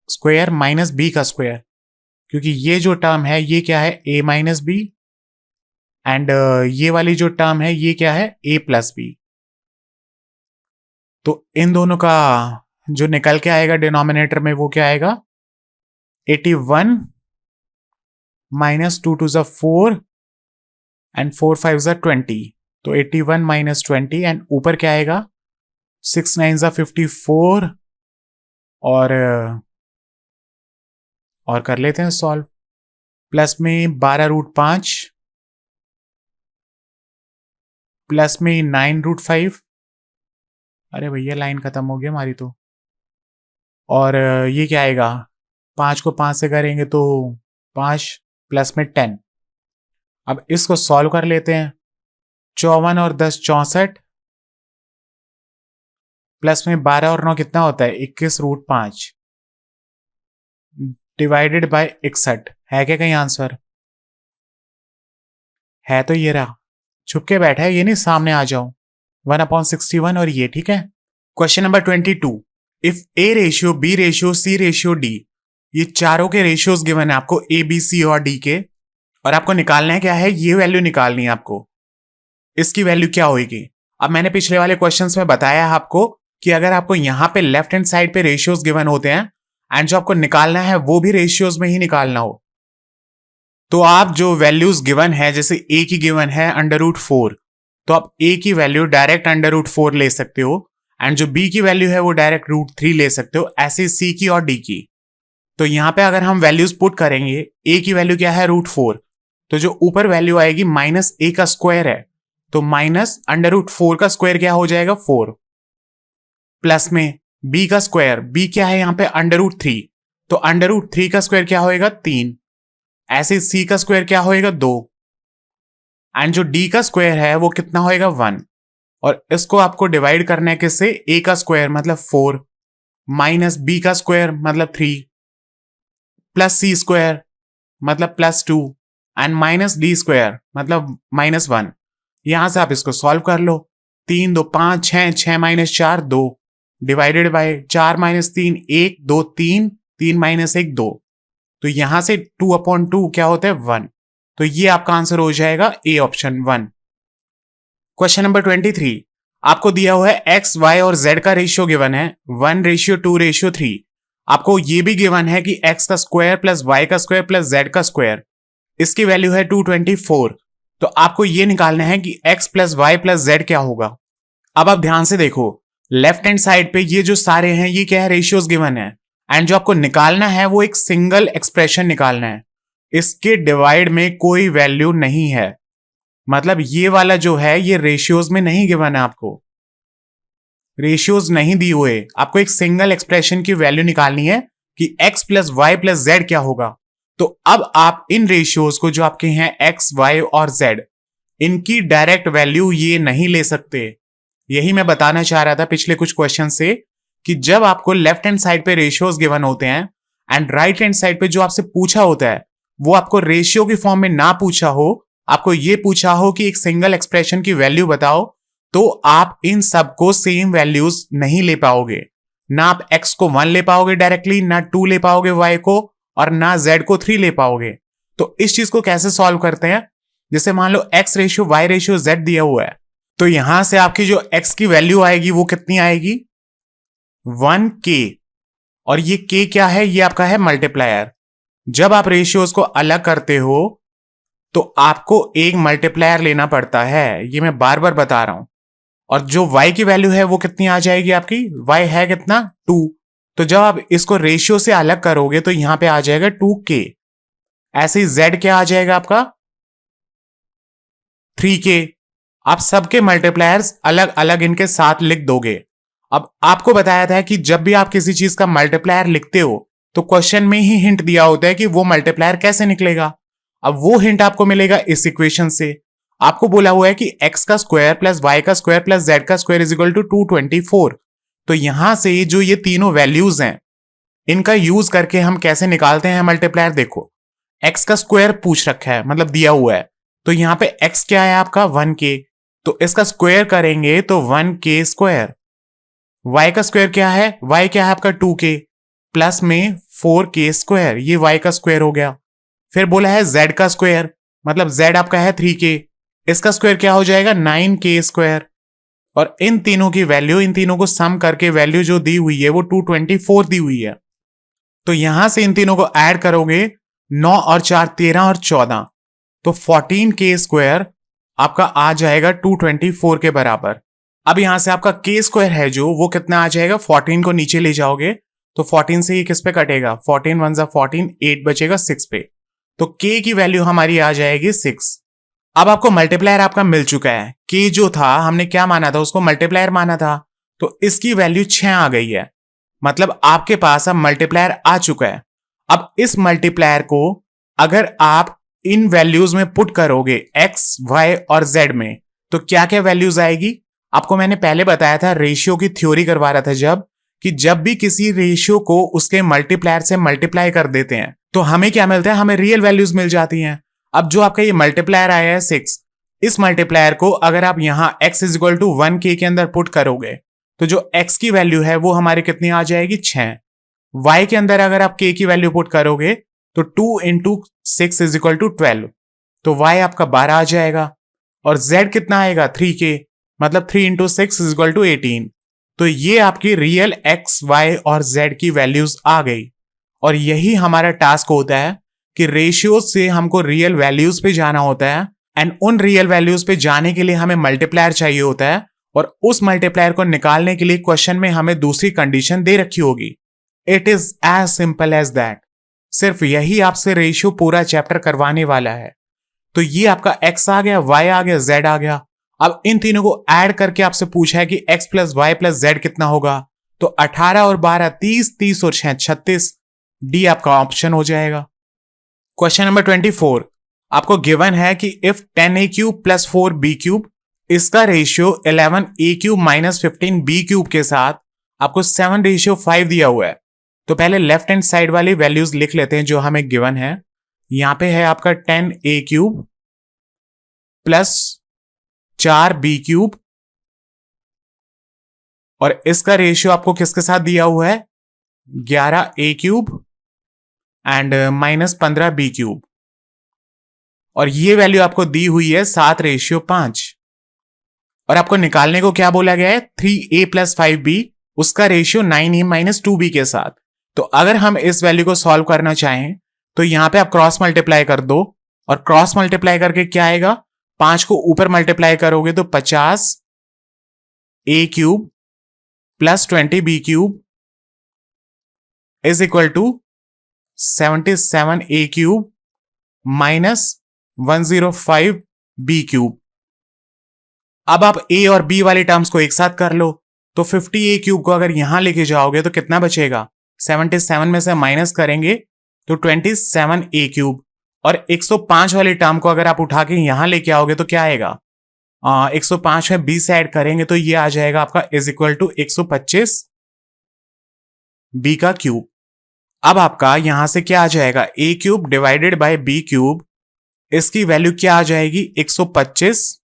स्क्वायर - b का स्क्वायर, क्योंकि ये जो टर्म है ये क्या है a - b एंड ये वाली जो टर्म है ये क्या है a + b। तो इन दोनों का जो निकल के आएगा डिनोमिनेटर में वो क्या आएगा 81 - 2 2 4 एंड 4 5 20। तो 81 - 20 एंड ऊपर क्या आएगा 6 9 54 और कर लेते हैं सॉल्व। प्लस में 12√5 प्लस में 9√5। अरे भैया लाइन खत्म हो गई हमारी तो। और ये क्या आएगा 5 को 5 से करेंगे तो 5 प्लस में 10। अब इसको सॉल्व कर लेते हैं। 54 और 10 64 प्लस में 12 और 9 कितना होता है 21√5 डिवाइडेड बाय 61। है क्या कहीं आंसर, है तो ये रहा, छुप के बैठा है ये नहीं सामने आ जाओ 1/61 और ये ठीक है। क्वेश्चन नंबर 22, इफ a/b/c/d ये चारों के रेशियोज गिवन है आपको a b c और d के, और आपको निकालना है क्या है ये वैल्यू निकालनी है आपको। इसकी वैल्यू क्या होगी, अब मैंने पिछले वाले क्वेश्चंस में बताया है आपको कि अगर आपको यहां पे लेफ्ट हैंड साइड पे रेशियोज गिवन होते हैं एंड जो आपको निकालना है वो भी रेशियोज में ही निकालना हो, तो आप जो वैल्यूज गिवन है जैसे a की गिवन है √4, तो आप a की वैल्यू डायरेक्ट √4 ले सकते हो एंड जो b की वैल्यू है वो डायरेक्ट √3 ले सकते हो, ऐसे c की और d की। तो यहां पे अगर हम वैल्यूज पुट करेंगे a की वैल्यू क्या है √4, तो जो ऊपर वैल्यू आएगी -a का स्क्वायर है, तो -√4 का स्क्वायर क्या हो जाएगा 4 प्लस में b का स्क्वायर, b क्या है यहाँ पे √3, तो √3 का स्क्वायर क्या होएगा 3, ऐसे c का स्क्वायर क्या होएगा 2 एंड जो d का स्क्वायर है वो कितना होएगा 1, और इसको आपको डिवाइड करना है किससे a का स्क्वायर मतलब 4 माइनस b का स्क्वायर मतलब 3 प्लस c स्क्वायर मतलब +2 एंड माइनस d स्क्वायर मतलब -1। यहां से आप इसको सॉल्व कर लो। 3 2 5 6 6 - 4 2 डिवाइडेड बाय 4 - 3 1 2 3 3 - 1 2, तो यहां से 2/2 क्या होता है 1। तो ये आपका आंसर हो जाएगा ए ऑप्शन 1। क्वेश्चन नंबर 23, आपको दिया हुआ है x y और z का रेशियो गिवन है 1:2:3। आपको ये भी गिवन है कि x का स्क्वायर प्लस y का स्क्वायर प्लस z का स्क्वायर, इसकी वैल्यू है 224। तो आपको ये निकालना है कि x plus y plus z क्या होगा। अब आप ध्यान से देखो लेफ्ट हैंड साइड पे ये जो सारे हैं ये क्या है रेशियोज गिवन है एंड जो आपको निकालना है वो एक सिंगल एक्सप्रेशन निकालना है, इसके डिवाइड में कोई वैल्यू नहीं है, मतलब ये वाला जो है ये रेशियोज में नहीं गिवन है, आपको रेशियोज नहीं दी हुए, आपको एक सिंगल एक्सप्रेशन की वैल्यू निकालनी है कि x plus y plus z क्या होगा। तो अब आप इन रेशियोज को जो आपके हैं एक्स, वाई और जेड, इनकी डायरेक्ट वैल्यू ये नहीं ले सकते। यही मैं बताना चाह रहा था पिछले कुछ क्वेश्चन से कि जब आपको लेफ्ट हैंड साइड पे रेशियोज गिवन होते हैं एंड राइट हैंड साइड पे जो आपसे पूछा होता है वो आपको रेशियो की फॉर्म में ना पूछा हो, आपको ये पूछा हो कि एक सिंगल एक्सप्रेशन की वैल्यू बताओ, तो आप इन सबको सेम वैल्यूज नहीं ले पाओगे। ना आप x को 1 ले पाओगे डायरेक्टली, ना 2 ले पाओगे y को, और ना z को 3 ले पाओगे। तो इस चीज को कैसे सॉल्व करते हैं? जैसे मान लो x ratio y ratio z दिया हुआ है, तो यहां से आपकी जो x की वैल्यू आएगी वो कितनी आएगी? 1k। और ये k क्या है? ये आपका है मल्टीप्लायर। जब आप रेशियोज को अलग करते हो तो आपको एक मल्टीप्लायर लेना पड़ता है, ये मैं बार बार बता रहा हूं। और जो y की वैल्यू है वो कितनी आ जाएगी आपकी? y है कितना? 2। तो जब आप इसको रेशियो से अलग करोगे तो यहां पे आ जाएगा 2k। ऐसे ही z क्या आ जाएगा आपका? 3k। आप सबके मल्टीप्लायर्स अलग अलग इनके साथ लिख दोगे। अब आपको बताया था कि जब भी आप किसी चीज का मल्टीप्लायर लिखते हो तो क्वेश्चन में ही हिंट दिया होता है कि वो मल्टीप्लायर कैसे निकलेगा। अब वो हिंट आपको मिलेगा इस इक्वेशन से। आपको बोला हुआ है कि x का स्क्वायर प्लस y का स्क्वायर प्लस z का स्क्वायर इज इक्वल टू 224। तो यहां से जो ये तीनों वैल्यूज हैं इनका यूज करके हम कैसे निकालते हैं मल्टीप्लायर? देखो, x का स्क्वायर पूछ रखा है, मतलब दिया हुआ है, तो यहाँ पे x क्या है आपका? 1k। तो इसका स्क्वायर करेंगे तो 1k स्क्वायर। y का स्क्वायर क्या है? y क्या है आपका? 2k प्लस में 4k स्क्वायर, ये y का स्क्वायर हो गया। फिर बोला है z का स्क्वायर, मतलब z आपका है 3k, इसका स्क्वायर क्या हो जाएगा? 9k square. और इन तीनों की वैल्यू, इन तीनों को सम करके वैल्यू जो दी हुई है वो 224 दी हुई है। तो यहां से इन तीनों को ऐड करोगे, 9 और 4 13 और 14, तो 14k स्क्वायर आपका आ जाएगा 224 के बराबर। अब यहां से आपका k स्क्वायर है जो वो कितना आ जाएगा? 14 को नीचे ले जाओगे तो 14 से ये किस पे कटेगा? 14 1 जा 14, 8 बचेगा 6 पे। तो k की वैल्यू हमारी आ जाएगी 6। अब आपको मल्टीप्लायर आपका मिल चुका है। k जो था हमने क्या माना था? उसको मल्टीप्लायर माना था, तो इसकी वैल्यू 6 आ गई है। मतलब आपके पास अब मल्टीप्लायर आ चुका है। अब इस मल्टीप्लायर को अगर आप इन वैल्यूज में पुट करोगे x, y और z में, तो क्या क्या वैल्यूज आएगी? आपको मैंने पहले बताया था, रेशियो की थ्योरी करवा रहा था जब, कि जब भी किसी रेशियो को उसके मल्टीप्लायर से मल्टीप्लाई कर देते हैं तो हमें क्या मिलता है? हमें रियल वैल्यूज मिल जाती हैं। अब जो आपका ये मल्टीप्लायर आया है 6, इस मल्टीप्लायर को अगर आप यहां x is equal to 1k के अंदर पुट करोगे तो जो x की वैल्यू है वो हमारी कितनी आ जाएगी? 6। y के अंदर अगर आप k की वैल्यू पुट करोगे तो 2 इंटू 6 इज इक्वल टू 12, तो y आपका 12 आ जाएगा। और z कितना आएगा? 3k, मतलब 3 इंटू 6 इज इक्वल टू 18। तो ये आपकी रियल x, y और z की वैल्यूज आ गई। और यही हमारा टास्क होता है कि रेशियो से हमको रियल वैल्यूज पे जाना होता है, एंड उन रियल वैल्यूज पे जाने के लिए हमें मल्टीप्लायर चाहिए होता है, और उस मल्टीप्लायर को निकालने के लिए क्वेश्चन में हमें दूसरी कंडीशन दे रखी होगी। It is as simple as that. सिर्फ यही आपसे रेशियो पूरा चैप्टर करवाने वाला है। तो ये आपका x आ गया, y आ गया, z आ गया। अब इन तीनों को ऐड करके आपसे पूछा है कि x plus y plus z कितना होगा? तो 18 और 12 30, 30 और 6 36, डी आपका ऑप्शन हो जाएगा। क्वेश्चन नंबर 24, आपको गिवन है कि if 10a cube plus 4b cube, इसका ratio 11a cube minus 15b cube के साथ आपको 7:5 दिया हुआ है। तो पहले लेफ्ट हैंड साइड वाली वैल्यूज लिख लेते हैं जो हमें गिवन है। यहां पे है आपका 10a cube plus 4b cube, और इसका रेशियो आपको किसके साथ दिया हुआ है? 11a cube and minus 15b cube. और ये वैल्यू आपको दी हुई है 7:5। और आपको निकालने को क्या बोला गया है? 3a प्लस 5b, उसका रेशियो 9a माइनस 2b के साथ। तो अगर हम इस वैल्यू को सॉल्व करना चाहें तो यहां पे आप क्रॉस मल्टीप्लाई कर दो, और क्रॉस मल्टीप्लाई करके क्या आएगा? 5 को ऊपर मल्टीप्लाई करोगे तो 50a cube plus 20b cube is equal to 77a cube minus 105b cube. अब आप a और b वाले टर्म्स को एक साथ कर लो, तो 50a क्यूब को अगर यहां लेके जाओगे तो कितना बचेगा? 77 में से माइनस करेंगे तो 27a³ और 105 वाले टर्म को अगर आप उठा के यहां लेके आओगे तो क्या आएगा, 105 में 20 से ऐड करेंगे तो ये आ जाएगा आपका इज इक्वल टू 125 b का क्यूब। अब आपका यहां से क्या आ जाएगा, a³ डिवाइडेड बाय b³, इसकी वैल्यू क्या आ जाएगी, 125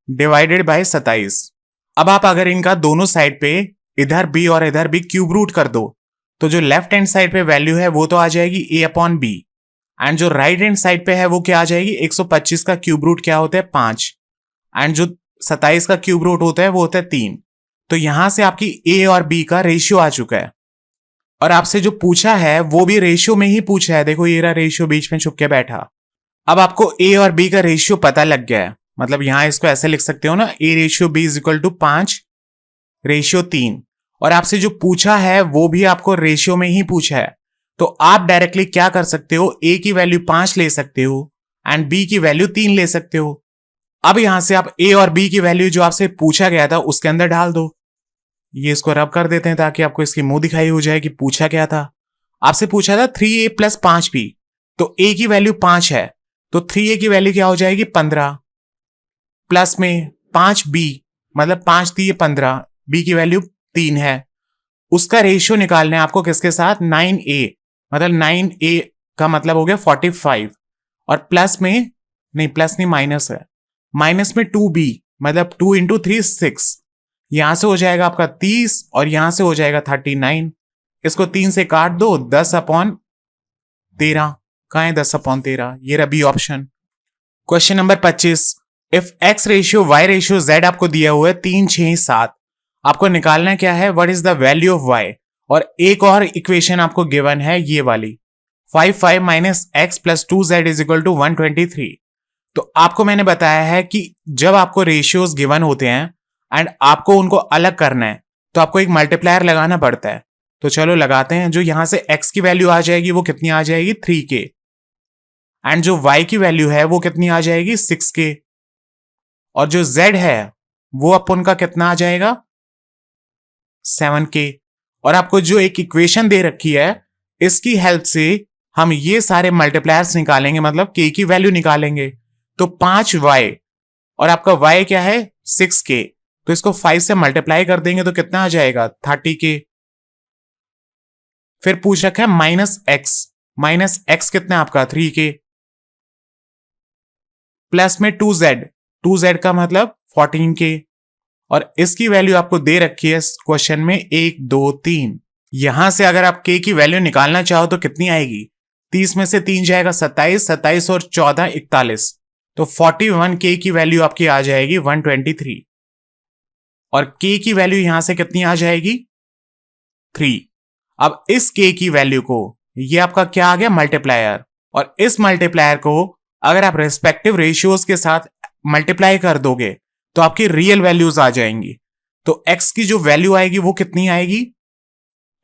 डिवाइडेड बाय 27। अब आप अगर इनका दोनों साइड पे इधर b और इधर b क्यूब रूट कर दो तो जो लेफ्ट हैंड साइड पे वैल्यू है वो तो आ जाएगी a/b, एंड जो राइट हैंड साइड पे है वो क्या आ जाएगी, 125 का क्यूब रूट क्या होता है 5, एंड जो 27 का क्यूब रूट होता है वो होता है 3। तो यहां से आपकी a और b का रेशियो आ चुका है, और आपसे जो पूछा है वो भी रेशियो में ही पूछा है। देखो ये रहा रेशियो बीच में छुप के बैठा। अब आपको a और b का रेशियो पता लग गया है, मतलब यहां इसको ऐसे लिख सकते हो ना, a/b इज इक्वल टू 5/3। और आपसे जो पूछा है वो भी आपको रेशियो में ही पूछा है, तो आप डायरेक्टली क्या कर सकते हो, a की वैल्यू 5 ले सकते हो एंड b की वैल्यू 3 ले सकते हो। अब यहां से आप a और b की वैल्यू जो आपसे पूछा गया था उसके अंदर डाल दो। ये इसको रब कर देते हैं ताकि आपको इसकी मुंह दिखाई हो जाए कि पूछा क्या था। आपसे पूछा था 3a + 5b, तो a की वैल्यू 5 है तो 3a की वैल्यू क्या हो जाएगी 15, प्लस में 5b मतलब 5 3 15, b की वैल्यू 3 है। उसका रेशियो निकालना है आपको किसके साथ, 9a, मतलब 9a का मतलब हो गया 45, और प्लस में नहीं, प्लस नहीं माइनस है, माइनस में 2b मतलब 2 × 3 6, यहां से हो जाएगा आपका 30 और यहां से हो जाएगा 39। इसको 3 से काट दो, 10/13। कहां है 10/13, ये रहा B option. Question number 25, if x ratio y ratio z आपको दिया हुआ है 3 6 7, आपको निकालना क्या है, what is the value of y। और एक और इक्वेशन आपको गिवन है ये वाली, 5 5 - x + 2z is equal to 123। तो आपको मैंने बताया है कि जब आपको रेशियोज गिवन होते हैं एंड आपको उनको अलग करना है तो आपको एक मल्टीप्लायर लगाना पड़ता है। तो चलो लगाते हैं। जो यहां से x की वैल्यू आ जाएगी वो कितनी आ जाएगी 3k, एंड जो y की वैल्यू है वो कितनी आ जाएगी 6k, और जो z है वो अपन का कितना आ जाएगा 7k। और आपको जो एक इक्वेशन दे रखी है इसकी हेल्प से हम ये सारे मल्टीप्लायर्स निकालेंगे, मतलब k की वैल्यू निकालेंगे। तो 5y और आपका y क्या है 6k, तो इसको 5 से मल्टीप्लाई कर देंगे तो कितना आ जाएगा 30k। फिर पूछ रखा है माइनस x कितना आपका 3k, प्लस में 2z का मतलब 14k, और इसकी वैल्यू आपको दे रखी है क्वेश्चन में 1 2 3। यहां से अगर आप k की वैल्यू निकालना चाहो तो कितनी आएगी, 30 में से 3 जाएगा 27, 27 और 14 41, तो 41k की वैल्यू आपकी आ जाएगी 123, और k की वैल्यू यहां से कितनी आ जाएगी 3। अब इस k की वैल्यू को, ये आपका क्या आ गया मल्टीप्लायर, और इस मल्टीप्लायर को अगर आप रेस्पेक्टिव रेशियोज के साथ मल्टीप्लाई कर दोगे तो आपकी रियल वैल्यूज आ जाएंगी। तो x की जो वैल्यू आएगी वो कितनी आएगी,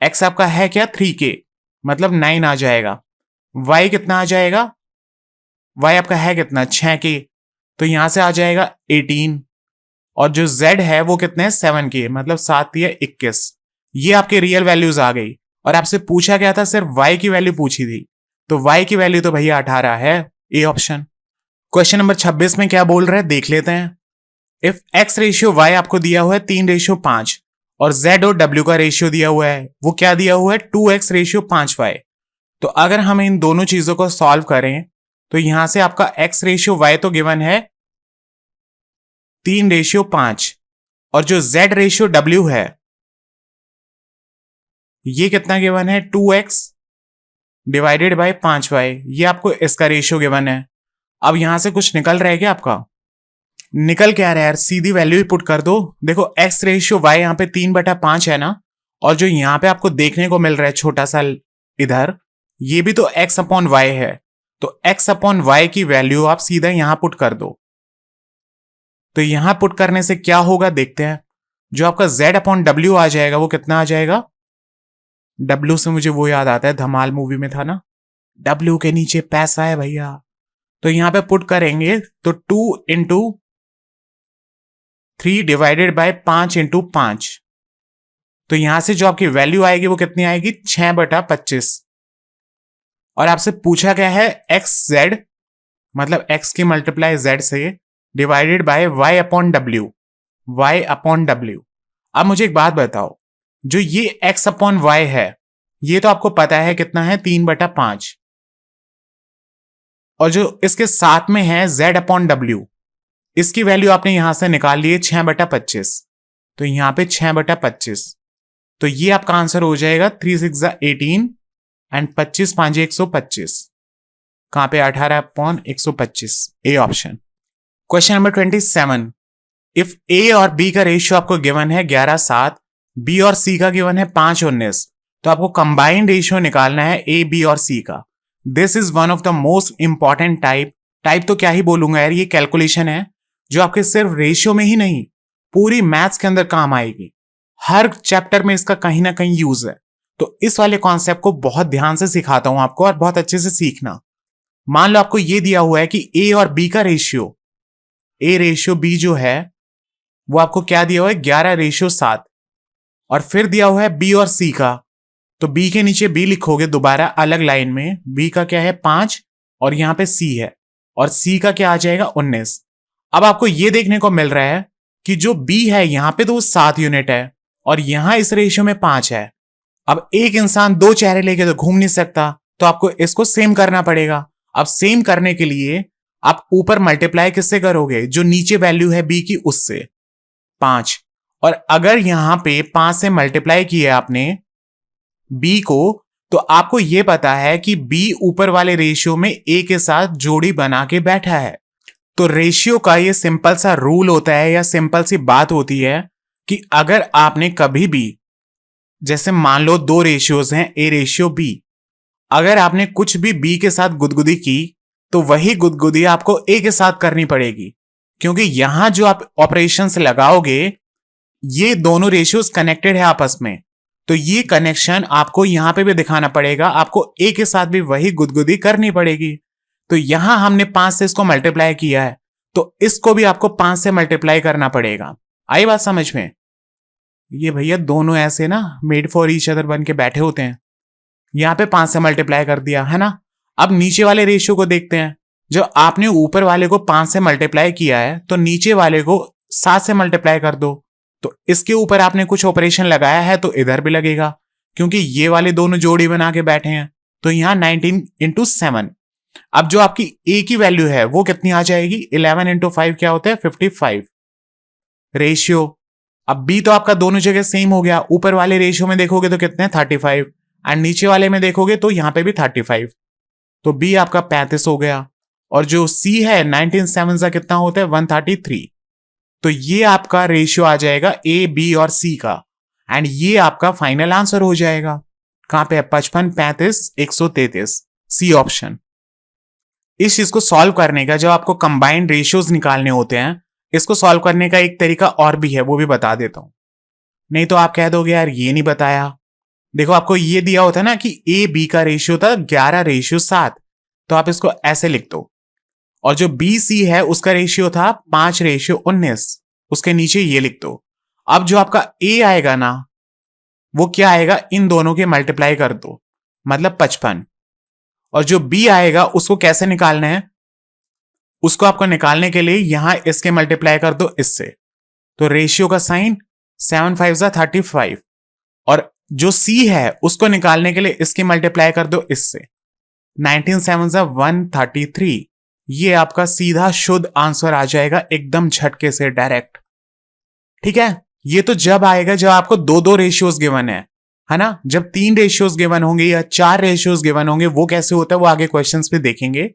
x आपका है क्या 3k मतलब 9 आ जाएगा। y कितना आ जाएगा, y आपका है कितना 6k, तो यहां से आ जाएगा 18, और जो z है वो कितने 7k मतलब 7 या 21। ये आपके रियल वैल्यूज आ गई। और आपसे पूछा गया था सिर्फ y की वैल्यू पूछी थी, तो y की वैल्यू तो भैया 18 है, ए ऑप्शन। क्वेश्चन नंबर 26 में क्या बोल रहे हैं देख लेते हैं। इफ x रेशियो y आपको दिया हुआ है 3/5 और z और w का रेशियो दिया हुआ है वो क्या दिया हुआ है 2x रेशियो 5y। तो अगर हम इन दोनों चीजों को सॉल्व करें तो यहां से आपका x रेशियो y तो गिवन है 3/5, और जो z रेशियो w है ये कितना गिवन है 2x डिवाइडेड बाय 5y, ये आपको इसका रेशियो गिवन है। अब यहां से कुछ निकल रहा है क्या आपका, निकल क्या रहा है यार, सीधी वैल्यू ही पुट कर दो। देखो x रेशियो y यहाँ पे 3/5 है ना, और जो यहाँ पे आपको देखने को मिल रहा है छोटा सा इधर, ये भी तो x/y है, तो x/y की वैल्यू आप सीधा यहां पुट कर दो। तो यहां पुट करने से क्या होगा देखते हैं। जो आपका z/w आ जाएगा वो कितना आ जाएगा, W से मुझे वो याद आता है धमाल मूवी में था ना, W के नीचे पैसा है भैया। तो यहां पे पुट करेंगे तो 2 × 3 डिवाइडेड बाय 5 × 5, तो यहां से जो आपकी वैल्यू आएगी वो कितनी आएगी 6/25। और आपसे पूछा गया है एक्स जेड, मतलब एक्स की मल्टीप्लाई जेड से divided by Y upon W, Y upon W. अब मुझे एक बात बताओ, जो ये एक्स अपॉन वाई है ये तो आपको पता है कितना है, 3/5, और जो इसके साथ में है z अपॉन डब्ल्यू, इसकी वैल्यू आपने यहां से निकाल ली है 6/25, तो यहां पे 6/25, तो ये आपका आंसर हो जाएगा 3 6 18 एंड 25 5 125, कहां पे 18/125, A option. Question number 27, if A और बी का रेशियो आपको गिवन है 11:7, बी और सी का गिवन है 5:19, तो आपको कंबाइंड रेशियो निकालना है ए बी और सी का। This is one of the most important type तो क्या ही बोलूंगा यार, ये कैलकुलेशन है जो आपके सिर्फ रेशियो में ही नहीं पूरी मैथ्स के अंदर काम आएगी। हर चैप्टर में इसका कहीं ना कहीं यूज है, तो इस वाले कॉन्सेप्ट को बहुत ध्यान से सिखाता हूं आपको और बहुत अच्छे से सीखना। मान लो आपको ये दिया हुआ है कि ए और बी का रेशियो, ए रेशियो बी जो है वो आपको क्या दिया हुआ है 11:7, और फिर दिया हुआ है बी और सी का, तो बी के नीचे बी लिखोगे दोबारा अलग लाइन में, बी का क्या है 5 और यहां पे सी है, और सी का क्या आ जाएगा 19। अब आपको यह देखने को मिल रहा है कि जो बी है यहां पे तो वो 7 यूनिट है और यहां इस रेशियो में 5 है। अब एक इंसान दो चेहरे लेके तो घूम नहीं सकता, तो आपको इसको सेम करना पड़ेगा। अब सेम करने के लिए आप ऊपर मल्टीप्लाई किससे करोगे, जो नीचे वैल्यू है बी की उससे, 5, और अगर यहां पे 5 से मल्टीप्लाई किया आपने बी को, तो आपको यह पता है कि बी ऊपर वाले रेशियो में ए के साथ जोड़ी बना के बैठा है। तो रेशियो का ये सिंपल सा रूल होता है या सिंपल सी बात होती है कि अगर आपने कभी भी, जैसे मान लो दो रेशियोज हैं ए रेशियो बी, अगर आपने कुछ भी बी के साथ गुदगुदी की तो वही गुदगुदी आपको ए के साथ करनी पड़ेगी, क्योंकि यहां जो आप ऑपरेशंस लगाओगे ये दोनों रेशियोज कनेक्टेड है आपस में, तो ये कनेक्शन आपको यहां पे भी दिखाना पड़ेगा, आपको ए के साथ भी वही गुदगुदी करनी पड़ेगी। तो यहां हमने 5 से इसको मल्टीप्लाई किया है, तो इसको भी आपको 5 से मल्टीप्लाई करना पड़ेगा। आई बात समझ में? ये भैया दोनों ऐसे ना मेड फॉर ईच अदर बन के बैठे होते हैं। यहां पे 5 से मल्टीप्लाई कर दिया है ना। अब नीचे वाले रेशियो को देखते हैं, जो आपने ऊपर वाले को 5 से मल्टीप्लाई किया है तो नीचे वाले को 7 से मल्टीप्लाई कर दो, तो इसके ऊपर आपने कुछ ऑपरेशन लगाया है तो इधर भी लगेगा, क्योंकि ये वाले दोनों जोड़ी बना के बैठे हैं। तो यहां 19 × 7, अब जो आपकी ए की वैल्यू है वो कितनी आ जाएगी, 11 × 5 क्या होता है 55 रेशियो। अब बी तो आपका दोनों जगह सेम हो गया, ऊपर वाले रेशियो में देखोगे तो कितने 35 एंड नीचे वाले में देखोगे तो यहां पे भी 35, तो बी आपका 35 हो गया। और जो सी है 19 7 का कितना होता है 133, तो ये आपका रेशियो आ जाएगा ए बी और सी का, एंड ये आपका फाइनल आंसर हो जाएगा। कहां पे है 55 35 133, सी ऑप्शन। इस चीज को सॉल्व करने का, जब आपको कंबाइंड रेशियोज निकालने होते हैं, इसको सॉल्व करने का एक तरीका और भी है, वो भी बता देता हूं, नहीं तो आप कह दोगे यार ये नहीं बताया। देखो आपको ये दिया होता ना कि ए बी का रेशियो था 11:7, तो आप इसको ऐसे लिख दो, और जो बी सी है उसका रेशियो था 5:19, उसके नीचे ये लिख दो। अब जो आपका ए आएगा ना वो क्या आएगा, इन दोनों के मल्टीप्लाई कर दो, मतलब 55, और जो बी आएगा उसको कैसे निकालना है, उसको आपको निकालने के लिए यहां इसके मल्टीप्लाई कर दो इससे, तो रेशियो का साइन 7 5 35, और जो सी है उसको निकालने के लिए इसकी मल्टीप्लाई कर दो इससे, 19 7 133। ये आपका सीधा शुद्ध आंसर आ जाएगा एकदम झटके से डायरेक्ट। ठीक है, ये तो जब आएगा जब आपको दो दो रेशियोज गिवन है ना। जब 3 रेशियोज गिवन होंगे या 4 रेशियोज गिवन होंगे वो कैसे होता है वो आगे क्वेश्चंस पे देखेंगे,